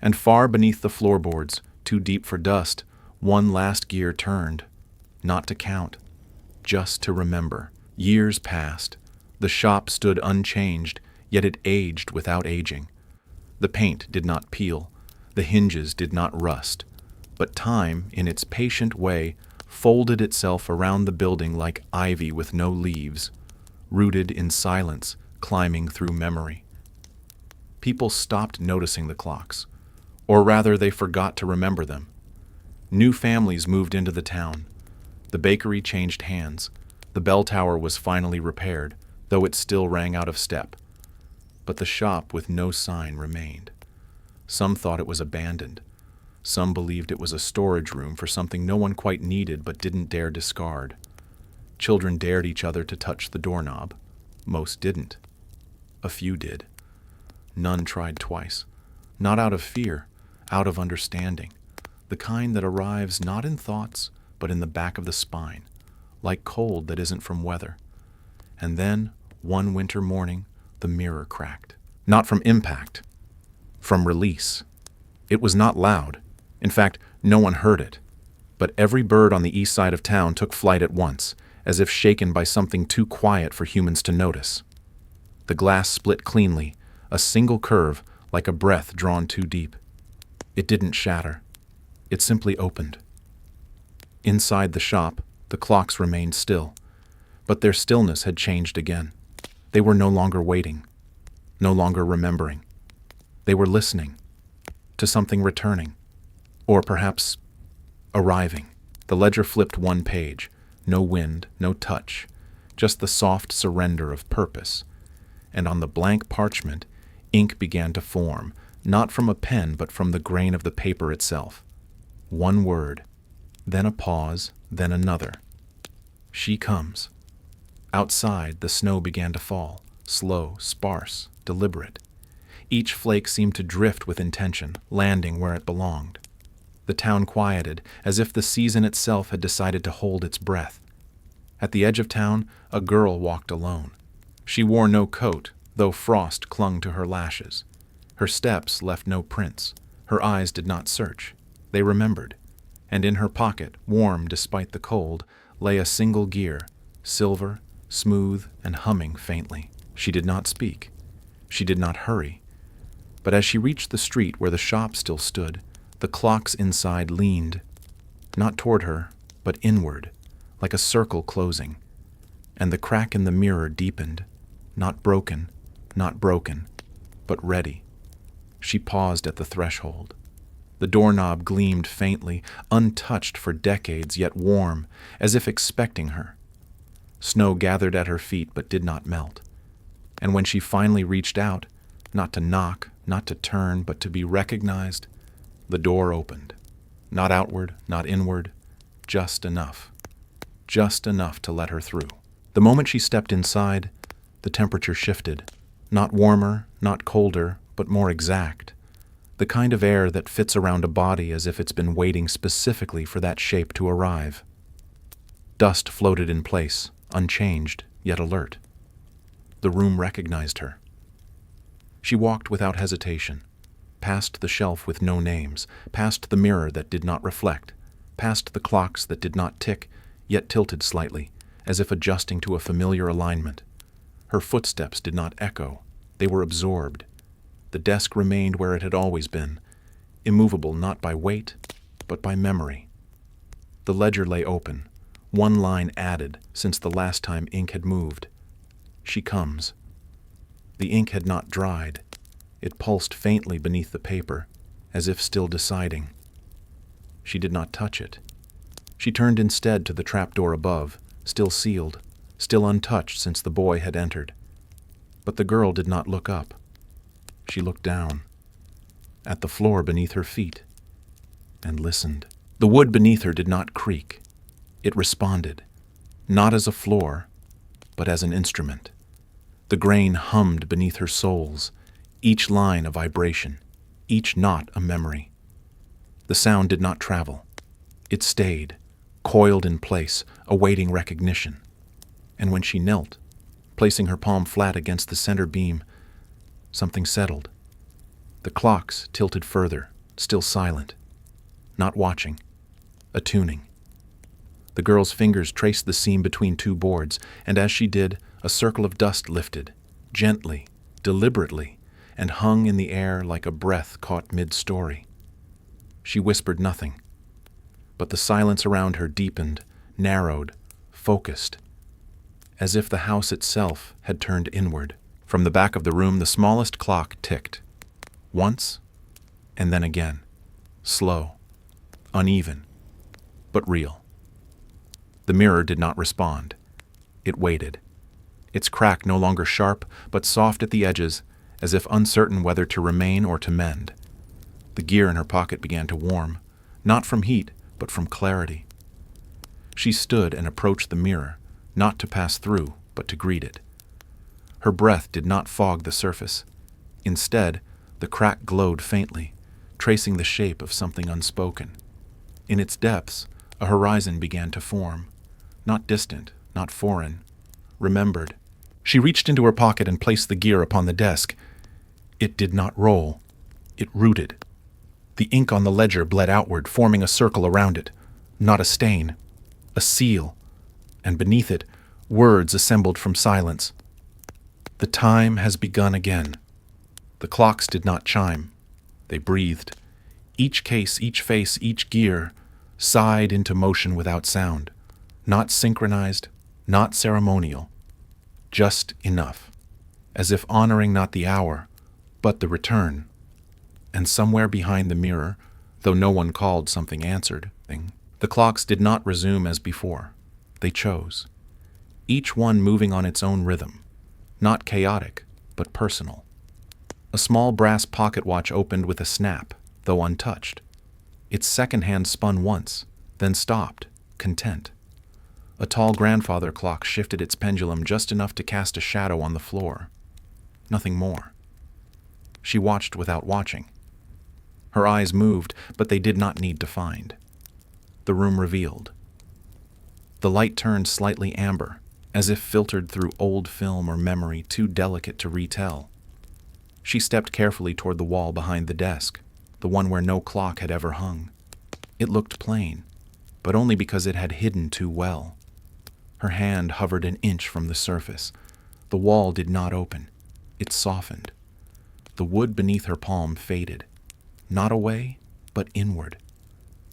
A: And far beneath the floorboards, too deep for dust, one last gear turned, not to count, just to remember. Years passed. The shop stood unchanged, yet it aged without aging. The paint did not peel, the hinges did not rust, but time, in its patient way, folded itself around the building like ivy with no leaves, rooted in silence, climbing through memory. People stopped noticing the clocks, or rather they forgot to remember them. New families moved into the town. The bakery changed hands. The bell tower was finally repaired, though it still rang out of step. But the shop with no sign remained. Some thought it was abandoned. Some believed it was a storage room for something no one quite needed but didn't dare discard. Children dared each other to touch the doorknob. Most didn't. A few did. None tried twice. Not out of fear, out of understanding. The kind that arrives not in thoughts, but in the back of the spine, like cold that isn't from weather. And then, one winter morning, the mirror cracked. Not from impact, from release. It was not loud. In fact, no one heard it. But every bird on the east side of town took flight at once, as if shaken by something too quiet for humans to notice. The glass split cleanly, a single curve, like a breath drawn too deep. It didn't shatter. It simply opened. Inside the shop, the clocks remained still, but their stillness had changed again. They were no longer waiting, no longer remembering. They were listening to something returning, or perhaps arriving. The ledger flipped one page, no wind, no touch, just the soft surrender of purpose. And on the blank parchment, ink began to form, not from a pen but from the grain of the paper itself. One word, then a pause, then another. She comes. Outside, the snow began to fall, slow, sparse, deliberate. Each flake seemed to drift with intention, landing where it belonged. The town quieted, as if the season itself had decided to hold its breath. At the edge of town, a girl walked alone. She wore no coat, though frost clung to her lashes. Her steps left no prints. Her eyes did not search. They remembered. And in her pocket, warm despite the cold, lay a single gear, silver, smooth, and humming faintly. She did not speak. She did not hurry. But as she reached the street where the shop still stood, the clocks inside leaned, not toward her, but inward, like a circle closing. And the crack in the mirror deepened, not broken, but ready. She paused at the threshold. The doorknob gleamed faintly, untouched for decades, yet warm, as if expecting her. Snow gathered at her feet but did not melt. And when she finally reached out, not to knock, not to turn, but to be recognized, the door opened. Not outward, not inward, just enough. Just enough to let her through. The moment she stepped inside, the temperature shifted. Not warmer, not colder, but more exact. The kind of air that fits around a body as if it's been waiting specifically for that shape to arrive. Dust floated in place, unchanged, yet alert. The room recognized her. She walked without hesitation, past the shelf with no names, past the mirror that did not reflect, past the clocks that did not tick, yet tilted slightly, as if adjusting to a familiar alignment. Her footsteps did not echo. They were absorbed. The desk remained where it had always been, immovable not by weight, but by memory. The ledger lay open, one line added since the last time ink had moved. She comes. The ink had not dried. It pulsed faintly beneath the paper, as if still deciding. She did not touch it. She turned instead to the trapdoor above, still sealed, still untouched since the boy had entered. But the girl did not look up. She looked down, at the floor beneath her feet, and listened. The wood beneath her did not creak. It responded, not as a floor, but as an instrument. The grain hummed beneath her soles, each line a vibration, each knot a memory. The sound did not travel. It stayed, coiled in place, awaiting recognition. And when she knelt, placing her palm flat against the center beam, something settled. The clocks tilted further, still silent, not watching, attuning. The girl's fingers traced the seam between two boards, and as she did, a circle of dust lifted, gently, deliberately, and hung in the air like a breath caught mid-story. She whispered nothing, but the silence around her deepened, narrowed, focused, as if the house itself had turned inward. From the back of the room, the smallest clock ticked. Once, and then again. Slow, uneven, but real. The mirror did not respond. It waited. Its crack no longer sharp, but soft at the edges, as if uncertain whether to remain or to mend. The gear in her pocket began to warm, not from heat, but from clarity. She stood and approached the mirror, not to pass through, but to greet it. Her breath did not fog the surface. Instead, the crack glowed faintly, tracing the shape of something unspoken. In its depths, a horizon began to form, not distant, not foreign, remembered. She reached into her pocket and placed the gear upon the desk. It did not roll. It rooted. The ink on the ledger bled outward, forming a circle around it. Not a stain, a seal, and beneath it, words assembled from silence. The time has begun again. The clocks did not chime. They breathed. Each case, each face, each gear sighed into motion without sound. Not synchronized, not ceremonial. Just enough. As if honoring not the hour, but the return. And somewhere behind the mirror, though no one called, something answered. The clocks did not resume as before. They chose. Each one moving on its own rhythm. Not chaotic, but personal. A small brass pocket watch opened with a snap, though untouched. Its second hand spun once, then stopped, content. A tall grandfather clock shifted its pendulum just enough to cast a shadow on the floor. Nothing more. She watched without watching. Her eyes moved, but they did not need to find. The room revealed. The light turned slightly amber, as if filtered through old film or memory too delicate to retell. She stepped carefully toward the wall behind the desk, the one where no clock had ever hung. It looked plain, but only because it had hidden too well. Her hand hovered an inch from the surface. The wall did not open. It softened. The wood beneath her palm faded, not away, but inward.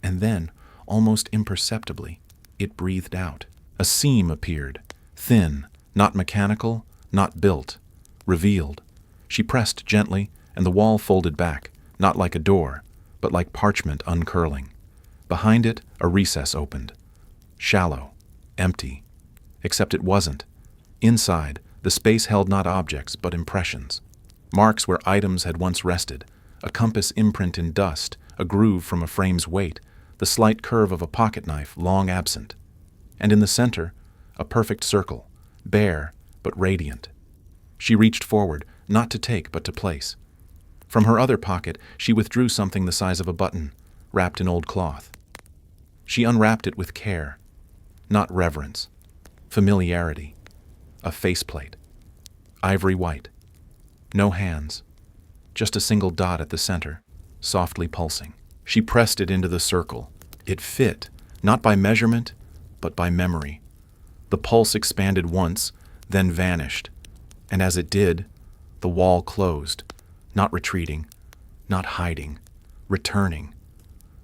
A: And then, almost imperceptibly, it breathed out. A seam appeared, thin, not mechanical, not built, revealed. She pressed gently, and the wall folded back, not like a door, but like parchment uncurling. Behind it, a recess opened. Shallow, empty. Except it wasn't. Inside, the space held not objects, but impressions. Marks where items had once rested, a compass imprint in dust, a groove from a frame's weight, the slight curve of a pocket knife long absent. And in the center, a perfect circle, bare but radiant. She reached forward, not to take but to place. From her other pocket, she withdrew something the size of a button, wrapped in old cloth. She unwrapped it with care, not reverence, familiarity. A faceplate, ivory white. No hands, just a single dot at the center, softly pulsing. She pressed it into the circle. It fit, not by measurement, but by memory. The pulse expanded once, then vanished, and as it did, the wall closed, not retreating, not hiding, returning.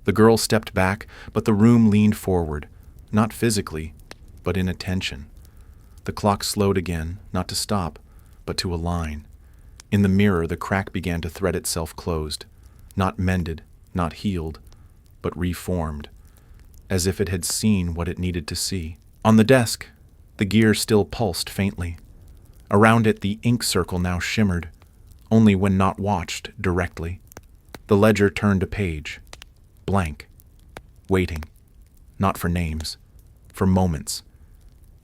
A: The girl stepped back, but the room leaned forward, not physically, but in attention. The clock slowed again, not to stop, but to align. In the mirror, the crack began to thread itself closed, not mended, not healed, but reformed, as if it had seen what it needed to see. On the desk, the gear still pulsed faintly. Around it, the ink circle now shimmered, only when not watched directly. The ledger turned a page, blank, waiting, not for names, for moments.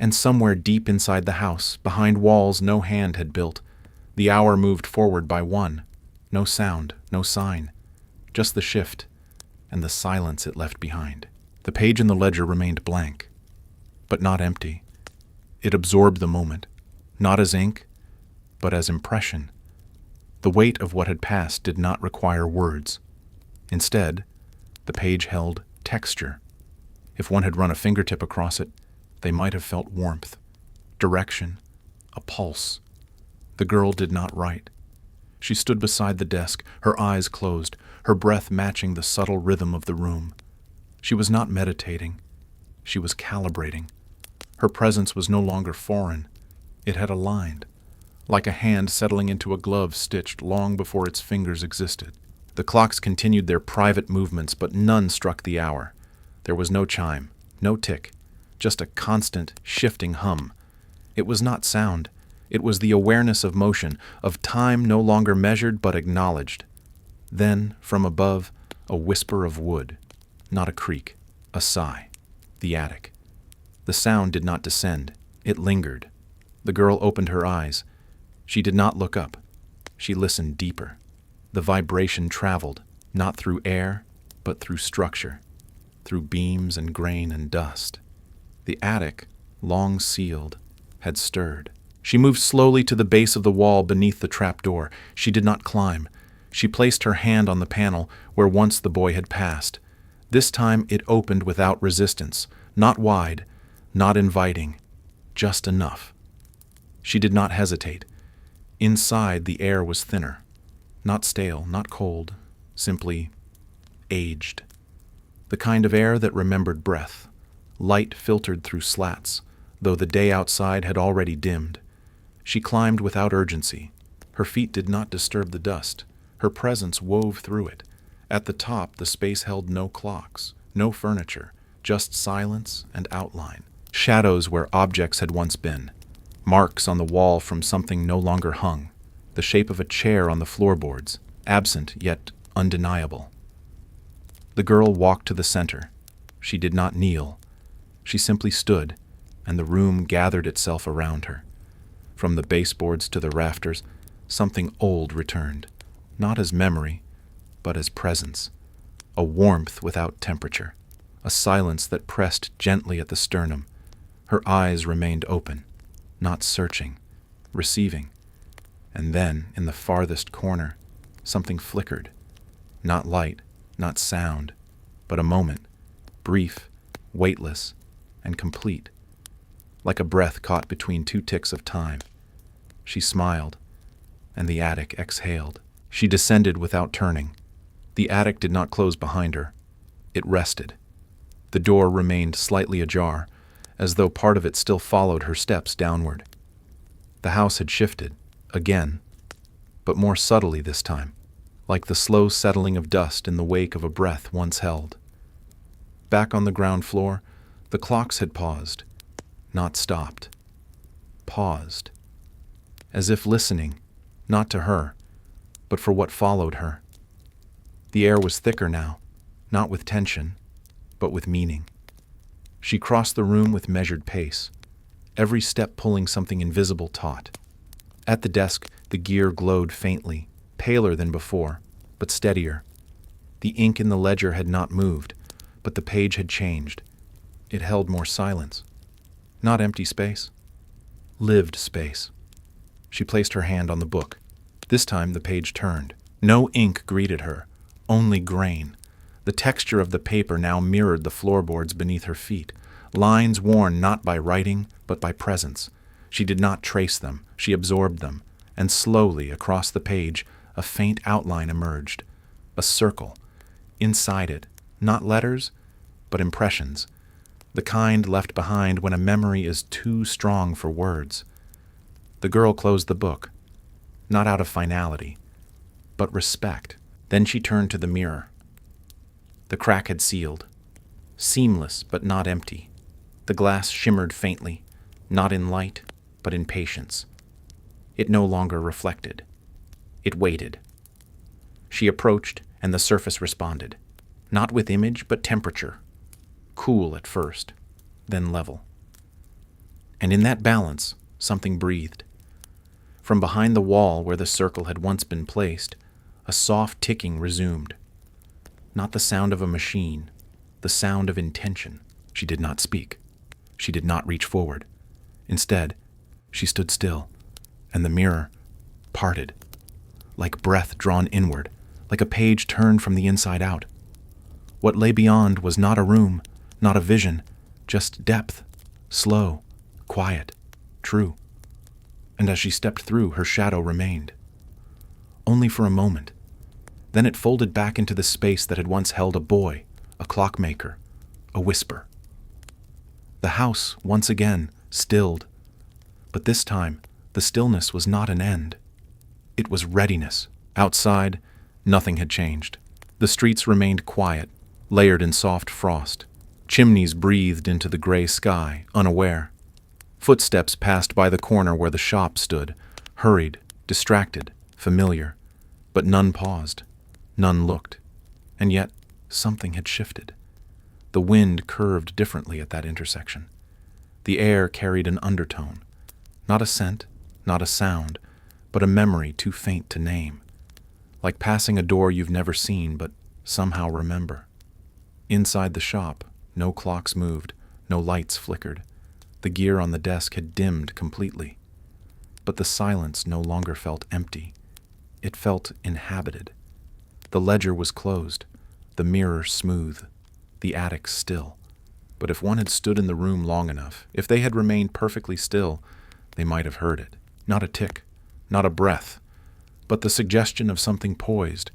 A: And somewhere deep inside the house, behind walls no hand had built, the hour moved forward by one. No sound, no sign, just the shift and the silence it left behind. The page in the ledger remained blank, but not empty. It absorbed the moment, not as ink, but as impression. The weight of what had passed did not require words. Instead, the page held texture. If one had run a fingertip across it, they might have felt warmth, direction, a pulse. The girl did not write. She stood beside the desk, her eyes closed, her breath matching the subtle rhythm of the room. She was not meditating. She was calibrating. Her presence was no longer foreign. It had aligned, like a hand settling into a glove stitched long before its fingers existed. The clocks continued their private movements, but none struck the hour. There was no chime, no tick, just a constant, shifting hum. It was not sound. It was the awareness of motion, of time no longer measured but acknowledged. Then, from above, a whisper of wood, not a creak, a sigh. The attic. The sound did not descend. It lingered. The girl opened her eyes. She did not look up. She listened deeper. The vibration traveled, not through air, but through structure, through beams and grain and dust. The attic, long sealed, had stirred. She moved slowly to the base of the wall beneath the trapdoor. She did not climb. She placed her hand on the panel where once the boy had passed. This time it opened without resistance, not wide, not inviting, just enough. She did not hesitate. Inside, the air was thinner, not stale, not cold, simply aged. The kind of air that remembered breath. Light filtered through slats, though the day outside had already dimmed. She climbed without urgency. Her feet did not disturb the dust. Her presence wove through it. At the top, the space held no clocks, no furniture, just silence and outline. Shadows where objects had once been. Marks on the wall from something no longer hung. The shape of a chair on the floorboards, absent yet undeniable. The girl walked to the center. She did not kneel. She simply stood, and the room gathered itself around her. From the baseboards to the rafters, something old returned, not as memory, but as presence. A warmth without temperature, a silence that pressed gently at the sternum. Her eyes remained open, not searching, receiving. And then, in the farthest corner, something flickered. Not light, not sound, but a moment, brief, weightless, and complete, like a breath caught between two ticks of time. She smiled, and the attic exhaled. She descended without turning. The attic did not close behind her. It rested. The door remained slightly ajar, as though part of it still followed her steps downward. The house had shifted, again, but more subtly this time, like the slow settling of dust in the wake of a breath once held. Back on the ground floor, the clocks had paused, not stopped. Paused, as if listening, not to her, but for what followed her. The air was thicker now, not with tension, but with meaning. She crossed the room with measured pace, every step pulling something invisible taut. At the desk, the gear glowed faintly, paler than before, but steadier. The ink in the ledger had not moved, but the page had changed. It held more silence. Not empty space. Lived space. She placed her hand on the book. This time the page turned. No ink greeted her, only grain. The texture of the paper now mirrored the floorboards beneath her feet, lines worn not by writing, but by presence. She did not trace them, she absorbed them, and slowly across the page a faint outline emerged. A circle. Inside it, not letters, but impressions. The kind left behind when a memory is too strong for words. The girl closed the book, not out of finality, but respect. Then she turned to the mirror. The crack had sealed, seamless but not empty. The glass shimmered faintly, not in light, but in patience. It no longer reflected. It waited. She approached, and the surface responded, not with image, but temperature. Cool at first, then level. And in that balance, something breathed. From behind the wall where the circle had once been placed, a soft ticking resumed. Not the sound of a machine, the sound of intention. She did not speak. She did not reach forward. Instead, she stood still, and the mirror parted, like breath drawn inward, like a page turned from the inside out. What lay beyond was not a room, not a vision, just depth, slow, quiet, true. And as she stepped through, her shadow remained. Only for a moment. Then it folded back into the space that had once held a boy, a clockmaker, a whisper. The house, once again, stilled. But this time, the stillness was not an end. It was readiness. Outside, nothing had changed. The streets remained quiet, layered in soft frost. Chimneys breathed into the gray sky, unaware. Footsteps passed by the corner where the shop stood, hurried, distracted, familiar. But none paused. None looked. And yet, something had shifted. The wind curved differently at that intersection. The air carried an undertone. Not a scent, not a sound, but a memory too faint to name. Like passing a door you've never seen, but somehow remember. Inside the shop, no clocks moved, no lights flickered. The gear on the desk had dimmed completely. But the silence no longer felt empty. It felt inhabited. The ledger was closed, the mirror smooth, the attic still. But if one had stood in the room long enough, if they had remained perfectly still, they might have heard it. Not a tick, not a breath, but the suggestion of something poised,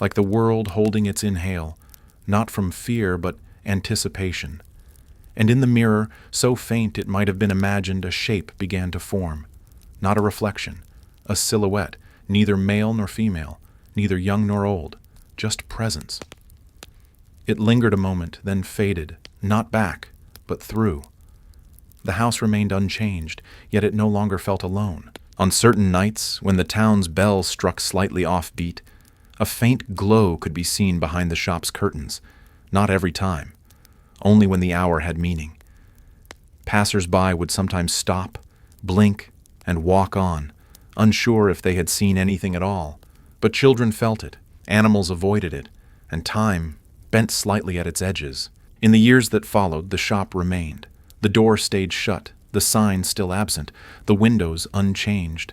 A: like the world holding its inhale, not from fear but anticipation. And in the mirror, so faint it might have been imagined, a shape began to form. Not a reflection, a silhouette, neither male nor female, neither young nor old, just presence. It lingered a moment, then faded, not back, but through. The house remained unchanged, yet it no longer felt alone. On certain nights, when the town's bell struck slightly offbeat, a faint glow could be seen behind the shop's curtains. Not every time, only when the hour had meaning. Passers-by would sometimes stop, blink, and walk on, unsure if they had seen anything at all. But children felt it, animals avoided it, and time bent slightly at its edges. In the years that followed, the shop remained. The door stayed shut, the sign still absent, the windows unchanged.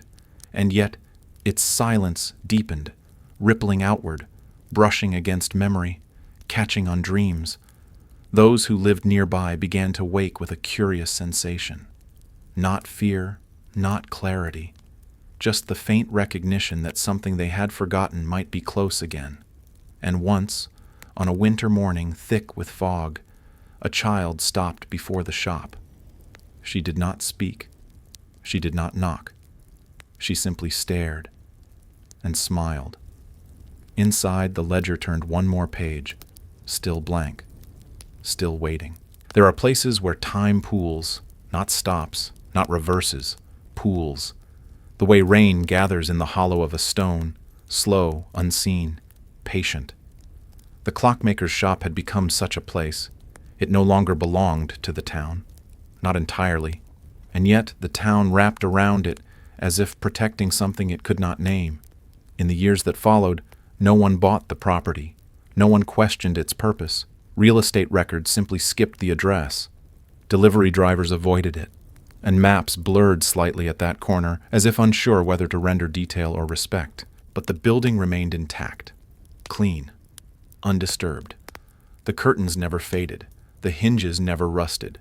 A: And yet, its silence deepened, rippling outward, brushing against memory, catching on dreams. Those who lived nearby began to wake with a curious sensation. Not fear, not clarity, just the faint recognition that something they had forgotten might be close again. And once, on a winter morning thick with fog, a child stopped before the shop. She did not speak. She did not knock. She simply stared and smiled. Inside, the ledger turned one more page, still blank, still waiting. There are places where time pools, not stops, not reverses, pools. The way rain gathers in the hollow of a stone, slow, unseen, patient. The clockmaker's shop had become such a place. It no longer belonged to the town, not entirely, and yet the town wrapped around it as if protecting something it could not name. In the years that followed, no one bought the property. No one questioned its purpose. Real estate records simply skipped the address. Delivery drivers avoided it, and maps blurred slightly at that corner as if unsure whether to render detail or respect. But the building remained intact, clean, undisturbed. The curtains never faded. The hinges never rusted.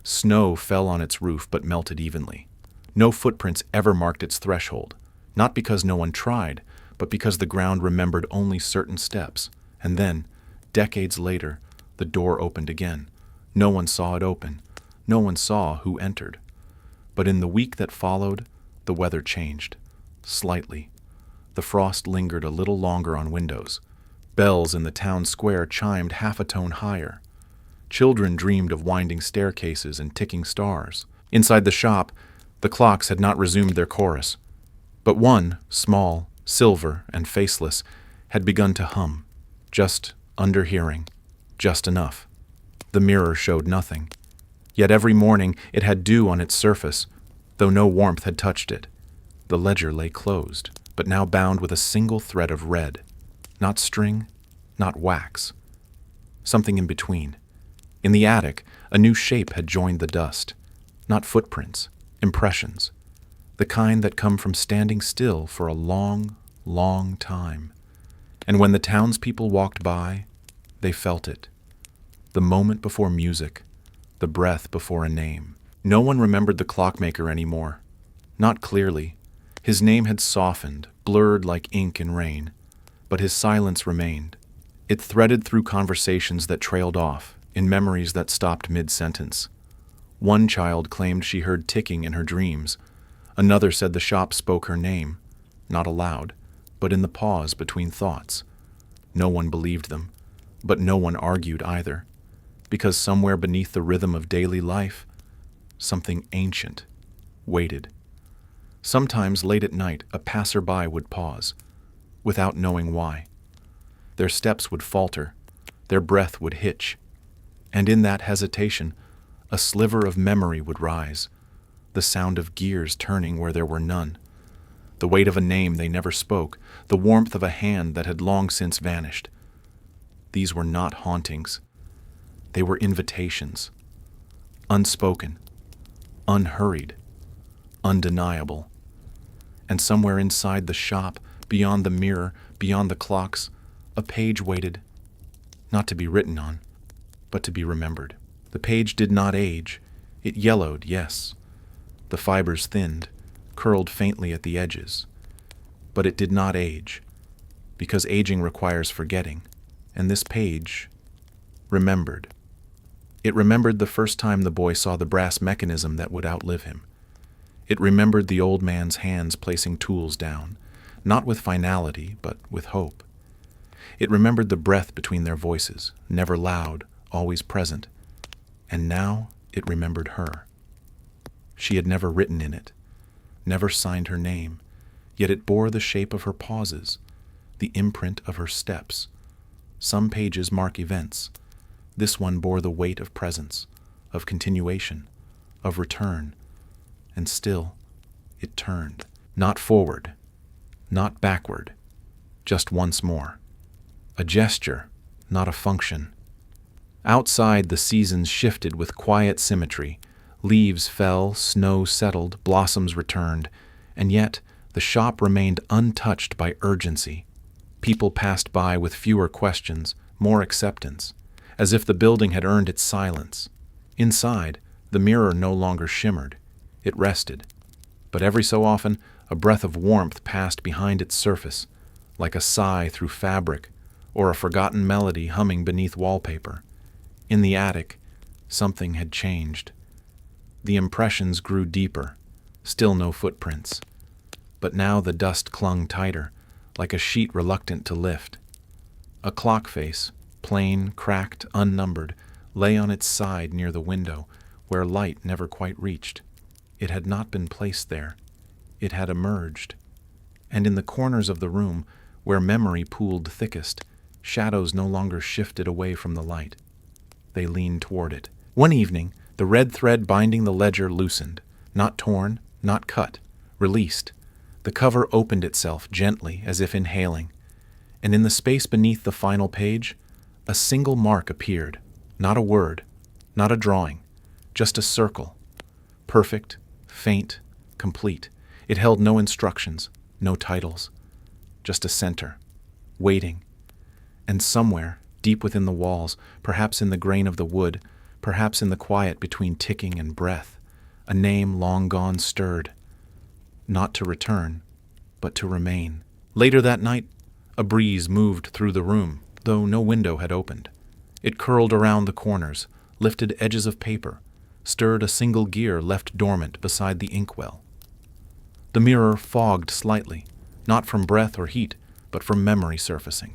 A: Snow fell on its roof but melted evenly. No footprints ever marked its threshold, not because no one tried, but because the ground remembered only certain steps. And then, decades later, the door opened again. No one saw it open. No one saw who entered. But in the week that followed, the weather changed, slightly. The frost lingered a little longer on windows. Bells in the town square chimed half a tone higher. Children dreamed of winding staircases and ticking stars. Inside the shop, the clocks had not resumed their chorus, but one, small, silver, and faceless, had begun to hum, just under hearing, just enough. The mirror showed nothing, yet every morning it had dew on its surface, though no warmth had touched it. The ledger lay closed, but now bound with a single thread of red, not string, not wax, something in between. In the attic, a new shape had joined the dust, not footprints, impressions, the kind that come from standing still for a long, long time. And when the townspeople walked by, they felt it. The moment before music, the breath before a name. No one remembered the clockmaker anymore. Not clearly. His name had softened, blurred like ink in rain, but his silence remained. It threaded through conversations that trailed off, in memories that stopped mid-sentence. One child claimed she heard ticking in her dreams. Another said the shop spoke her name, not aloud, but in the pause between thoughts. No one believed them, but no one argued either, because somewhere beneath the rhythm of daily life, something ancient waited. Sometimes late at night, a passerby would pause, without knowing why. Their steps would falter, their breath would hitch, and in that hesitation, a sliver of memory would rise, the sound of gears turning where there were none, the weight of a name they never spoke, the warmth of a hand that had long since vanished. These were not hauntings. They were invitations, unspoken, unhurried, undeniable. And somewhere inside the shop, beyond the mirror, beyond the clocks, a page waited, not to be written on, but to be remembered. The page did not age. It yellowed, yes. The fibers thinned, curled faintly at the edges. But it did not age, because aging requires forgetting, and this page remembered. It remembered the first time the boy saw the brass mechanism that would outlive him. It remembered the old man's hands placing tools down, not with finality, but with hope. It remembered the breath between their voices, never loud, always present. And now it remembered her. She had never written in it, never signed her name, yet it bore the shape of her pauses, the imprint of her steps. Some pages mark events. This one bore the weight of presence, of continuation, of return. And still, it turned, not forward, not backward, just once more. A gesture, not a function. Outside, the seasons shifted with quiet symmetry. Leaves fell, snow settled, blossoms returned, and yet the shop remained untouched by urgency. People passed by with fewer questions, more acceptance, as if the building had earned its silence. Inside, the mirror no longer shimmered. It rested. But every so often, a breath of warmth passed behind its surface, like a sigh through fabric, or a forgotten melody humming beneath wallpaper. In the attic, something had changed. The impressions grew deeper, still no footprints. But now the dust clung tighter, like a sheet reluctant to lift. A clock face, plain, cracked, unnumbered, lay on its side near the window, where light never quite reached. It had not been placed there. It had emerged. And in the corners of the room, where memory pooled thickest, shadows no longer shifted away from the light. They leaned toward it. One evening, the red thread binding the ledger loosened, not torn, not cut, released. The cover opened itself gently, as if inhaling, and in the space beneath the final page, a single mark appeared. Not a word, not a drawing, just a circle. Perfect, faint, complete. It held no instructions, no titles, just a center, waiting. And somewhere, deep within the walls, perhaps in the grain of the wood, perhaps in the quiet between ticking and breath, a name long gone stirred, not to return, but to remain. Later that night, a breeze moved through the room, though no window had opened. It curled around the corners, lifted edges of paper, stirred a single gear left dormant beside the inkwell. The mirror fogged slightly, not from breath or heat, but from memory surfacing.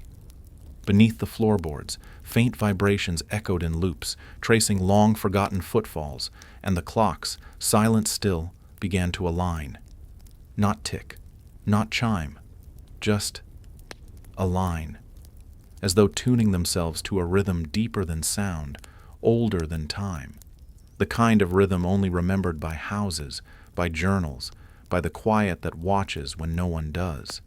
A: Beneath the floorboards, faint vibrations echoed in loops, tracing long-forgotten footfalls, and the clocks, silent still, began to align. Not tick, not chime, just align, as though tuning themselves to a rhythm deeper than sound, older than time. The kind of rhythm only remembered by houses, by journals, by the quiet that watches when no one does.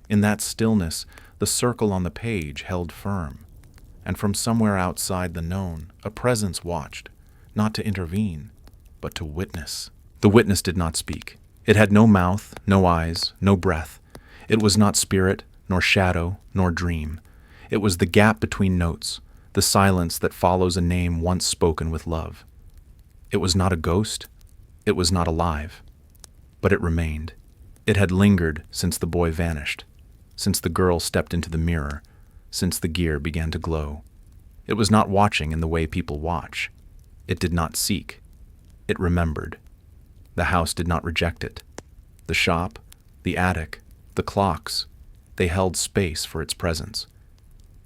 A: In that stillness, the circle on the page held firm, and from somewhere outside the known, a presence watched, not to intervene, but to witness. The witness did not speak. It had no mouth, no eyes, no breath. It was not spirit, nor shadow, nor dream. It was the gap between notes, the silence that follows a name once spoken with love. It was not a ghost. It was not alive. But it remained. It had lingered since the boy vanished, since the girl stepped into the mirror, since the gear began to glow. It was not watching in the way people watch. It did not seek. It remembered. The house did not reject it. The shop, the attic, the clocks, they held space for its presence.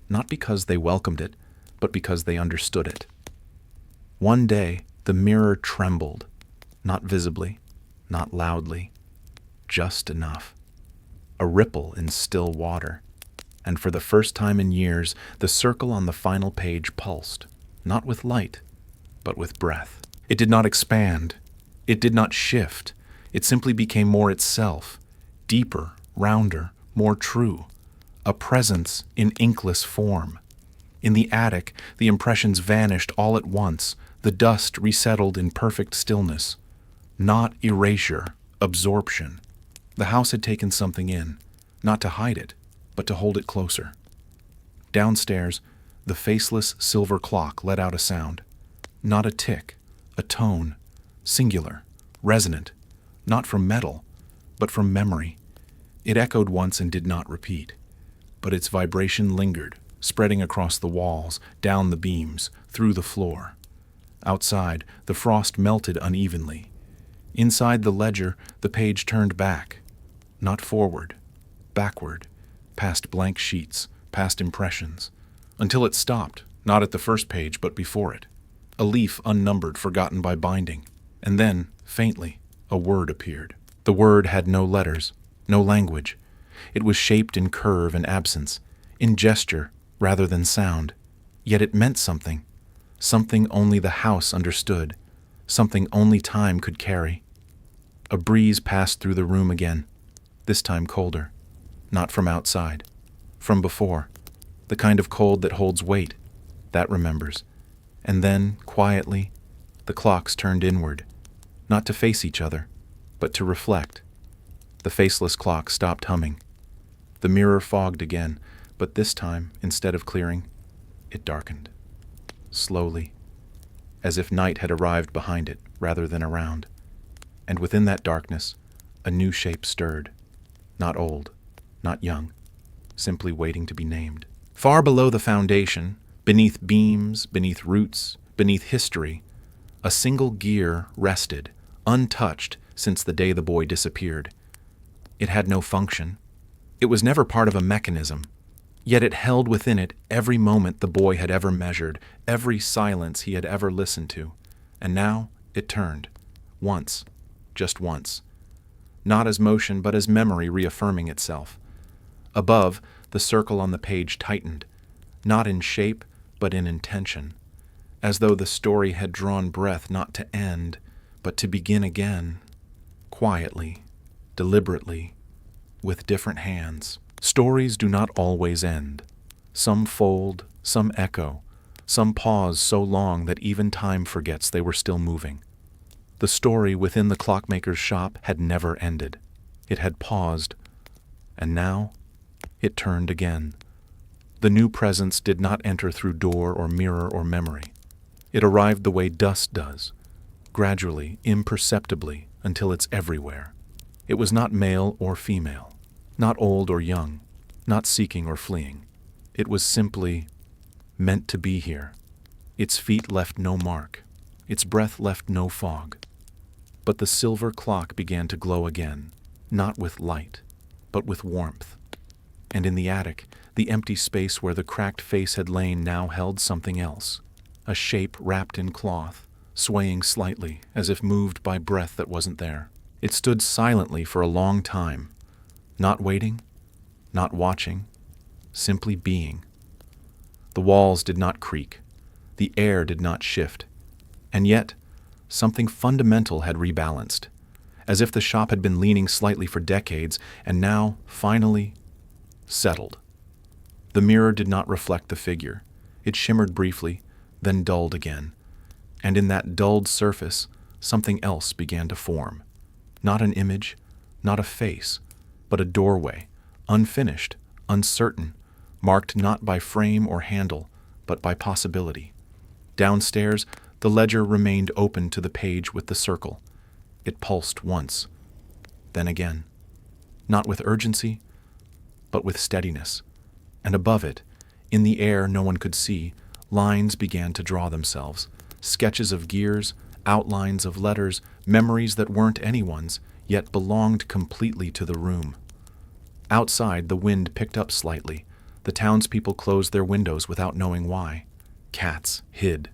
A: Not because they welcomed it, but because they understood it. One day, the mirror trembled, not visibly, not loudly, just enough. A ripple in still water. And for the first time in years, the circle on the final page pulsed, not with light, but with breath. It did not expand. It did not shift. It simply became more itself, deeper, rounder, more true. A presence in inkless form. In the attic, the impressions vanished all at once. The dust resettled in perfect stillness. Not erasure, absorption. The house had taken something in, not to hide it, but to hold it closer. Downstairs, the faceless silver clock let out a sound. Not a tick, a tone, singular, resonant, not from metal, but from memory. It echoed once and did not repeat, but its vibration lingered, spreading across the walls, down the beams, through the floor. Outside, the frost melted unevenly. Inside the ledger, the page turned back, not forward, backward, past blank sheets, past impressions, until it stopped, not at the first page, but before it. A leaf unnumbered, forgotten by binding. And then, faintly, a word appeared. The word had no letters, no language. It was shaped in curve and absence, in gesture rather than sound. Yet it meant something, something only the house understood, something only time could carry. A breeze passed through the room again, this time colder, not from outside, from before, the kind of cold that holds weight, that remembers. And then, quietly, The clocks turned inward, not to face each other, but to reflect. The faceless clock stopped humming. The mirror fogged again, but this time, instead of clearing, it darkened. Slowly, as if night had arrived behind it rather than around. And within that darkness, a new shape stirred. Not old, not young, simply waiting to be named. Far below the foundation, beneath beams, beneath roots, beneath history, a single gear rested, untouched since the day the boy disappeared. It had no function. It was never part of a mechanism, yet it held within it every moment the boy had ever measured, every silence he had ever listened to. And now it turned. Once. Just once. Not as motion, but as memory reaffirming itself. Above, the circle on the page tightened, not in shape, but in intention, as though the story had drawn breath not to end, but to begin again, quietly, deliberately, with different hands. Stories do not always end. Some fold, some echo, some pause so long that even time forgets they were still moving. The story within the clockmaker's shop had never ended. It had paused, and now it turned again. The new presence did not enter through door or mirror or memory. It arrived the way dust does, gradually, imperceptibly, until it's everywhere. It was not male or female, not old or young, not seeking or fleeing. It was simply meant to be here. Its feet left no mark. Its breath left no fog. But the silver clock began to glow again, not with light, but with warmth. And in the attic, the empty space where the cracked face had lain now held something else, a shape wrapped in cloth, swaying slightly, as if moved by breath that wasn't there. It stood silently for a long time, not waiting, not watching, simply being. The walls did not creak, the air did not shift, and yet something fundamental had rebalanced, as if the shop had been leaning slightly for decades and now, finally, settled. The mirror did not reflect the figure. It shimmered briefly, then dulled again, and in that dulled surface, something else began to form. Not an image, not a face, but a doorway, unfinished, uncertain, marked not by frame or handle, but by possibility. Downstairs, the ledger remained open to the page with the circle. It pulsed once, then again, not with urgency, but with steadiness. And above it, in the air no one could see, lines began to draw themselves, sketches of gears, outlines of letters, memories that weren't anyone's, yet belonged completely to the room. Outside, the wind picked up slightly. The townspeople closed their windows without knowing why. Cats hid.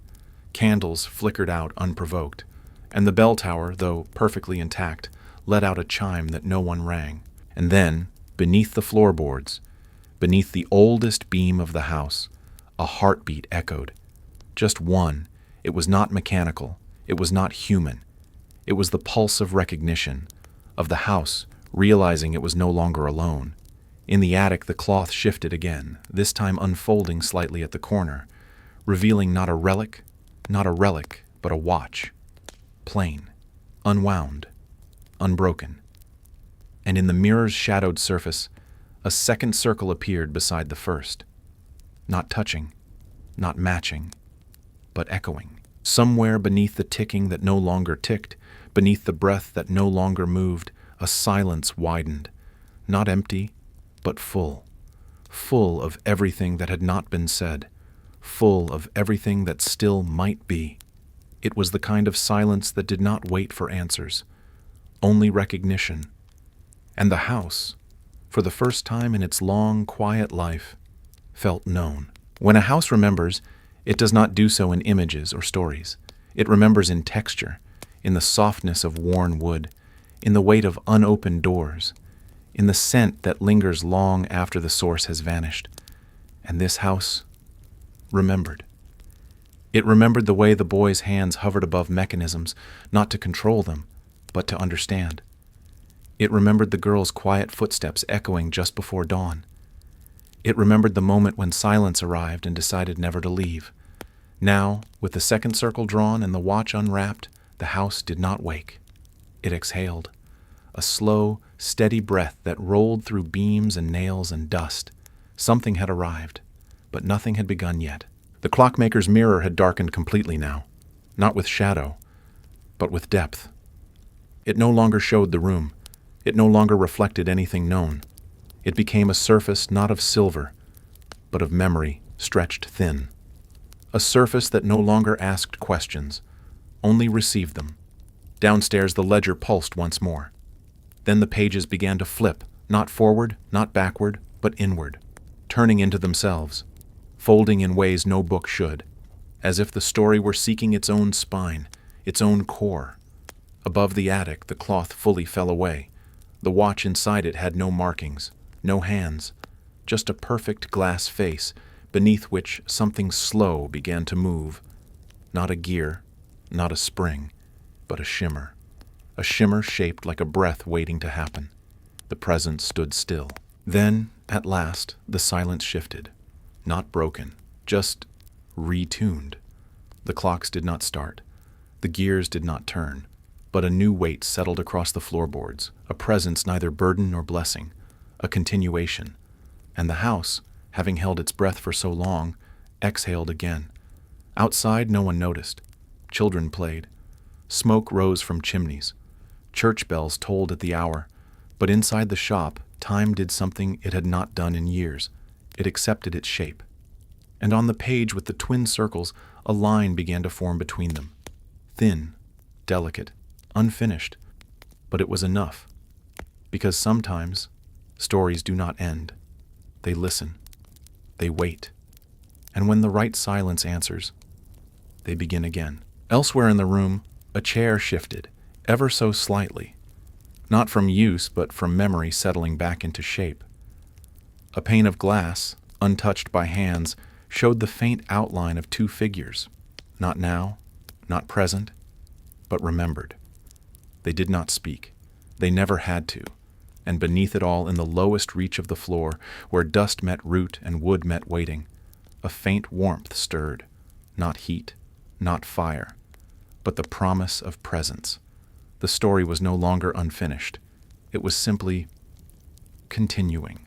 A: Candles flickered out unprovoked, and the bell tower, though perfectly intact, let out a chime that no one rang. And then, beneath the floorboards, beneath the oldest beam of the house, a heartbeat echoed. Just one. It was not mechanical. It was not human. It was the pulse of recognition, of the house realizing it was no longer alone. In the attic, the cloth shifted again, this time unfolding slightly at the corner, revealing not a relic, but a watch. Plain, unwound, unbroken. And in the mirror's shadowed surface, a second circle appeared beside the first. Not touching, not matching, but echoing. Somewhere beneath the ticking that no longer ticked, beneath the breath that no longer moved, a silence widened. Not empty, but full. Full of everything that had not been said. Full of everything that still might be. It was the kind of silence that did not wait for answers, only recognition. And the house, for the first time in its long, quiet life, felt known. When a house remembers, it does not do so in images or stories. It remembers in texture, in the softness of worn wood, in the weight of unopened doors, in the scent that lingers long after the source has vanished. And this house remembered. It remembered the way the boy's hands hovered above mechanisms, not to control them, but to understand. It remembered the girl's quiet footsteps echoing just before dawn. It remembered the moment when silence arrived and decided never to leave, Now, with the second circle drawn and the watch unwrapped, the house did not wake. It exhaled, a slow, steady breath that rolled through beams and nails and dust. Something had arrived, but nothing had begun yet. The clockmaker's mirror had darkened completely now, not with shadow, but with depth. It no longer showed the room. It no longer reflected anything known. It became a surface not of silver, but of memory stretched thin. A surface that no longer asked questions, only received them. Downstairs the ledger pulsed once more. Then the pages began to flip, not forward, not backward, but inward, turning into themselves, folding in ways no book should, as if the story were seeking its own spine, its own core. Above the attic, the cloth fully fell away. The watch inside it had no markings, no hands, just a perfect glass face, beneath which something slow began to move. Not a gear, not a spring, but a shimmer shaped like a breath waiting to happen. The present stood still. Then, at last, the silence shifted. Not broken, just retuned. The clocks did not start. The gears did not turn. But a new weight settled across the floorboards, a presence neither burden nor blessing, a continuation. And the house, having held its breath for so long, exhaled again. Outside, no one noticed. Children played. Smoke rose from chimneys. Church bells tolled at the hour. But inside the shop, time did something it had not done in years. It accepted its shape. And on the page with the twin circles, a line began to form between them. Thin, delicate, unfinished. But it was enough. Because sometimes, stories do not end. They listen. They wait. And when the right silence answers, they begin again. Elsewhere in the room, a chair shifted, ever so slightly. Not from use, but from memory settling back into shape. A pane of glass, untouched by hands, showed the faint outline of two figures. Not now, not present, but remembered. They did not speak. They never had to. And beneath it all, in the lowest reach of the floor, where dust met root and wood met waiting, a faint warmth stirred. Not heat, not fire, but the promise of presence. The story was no longer unfinished. It was simply continuing.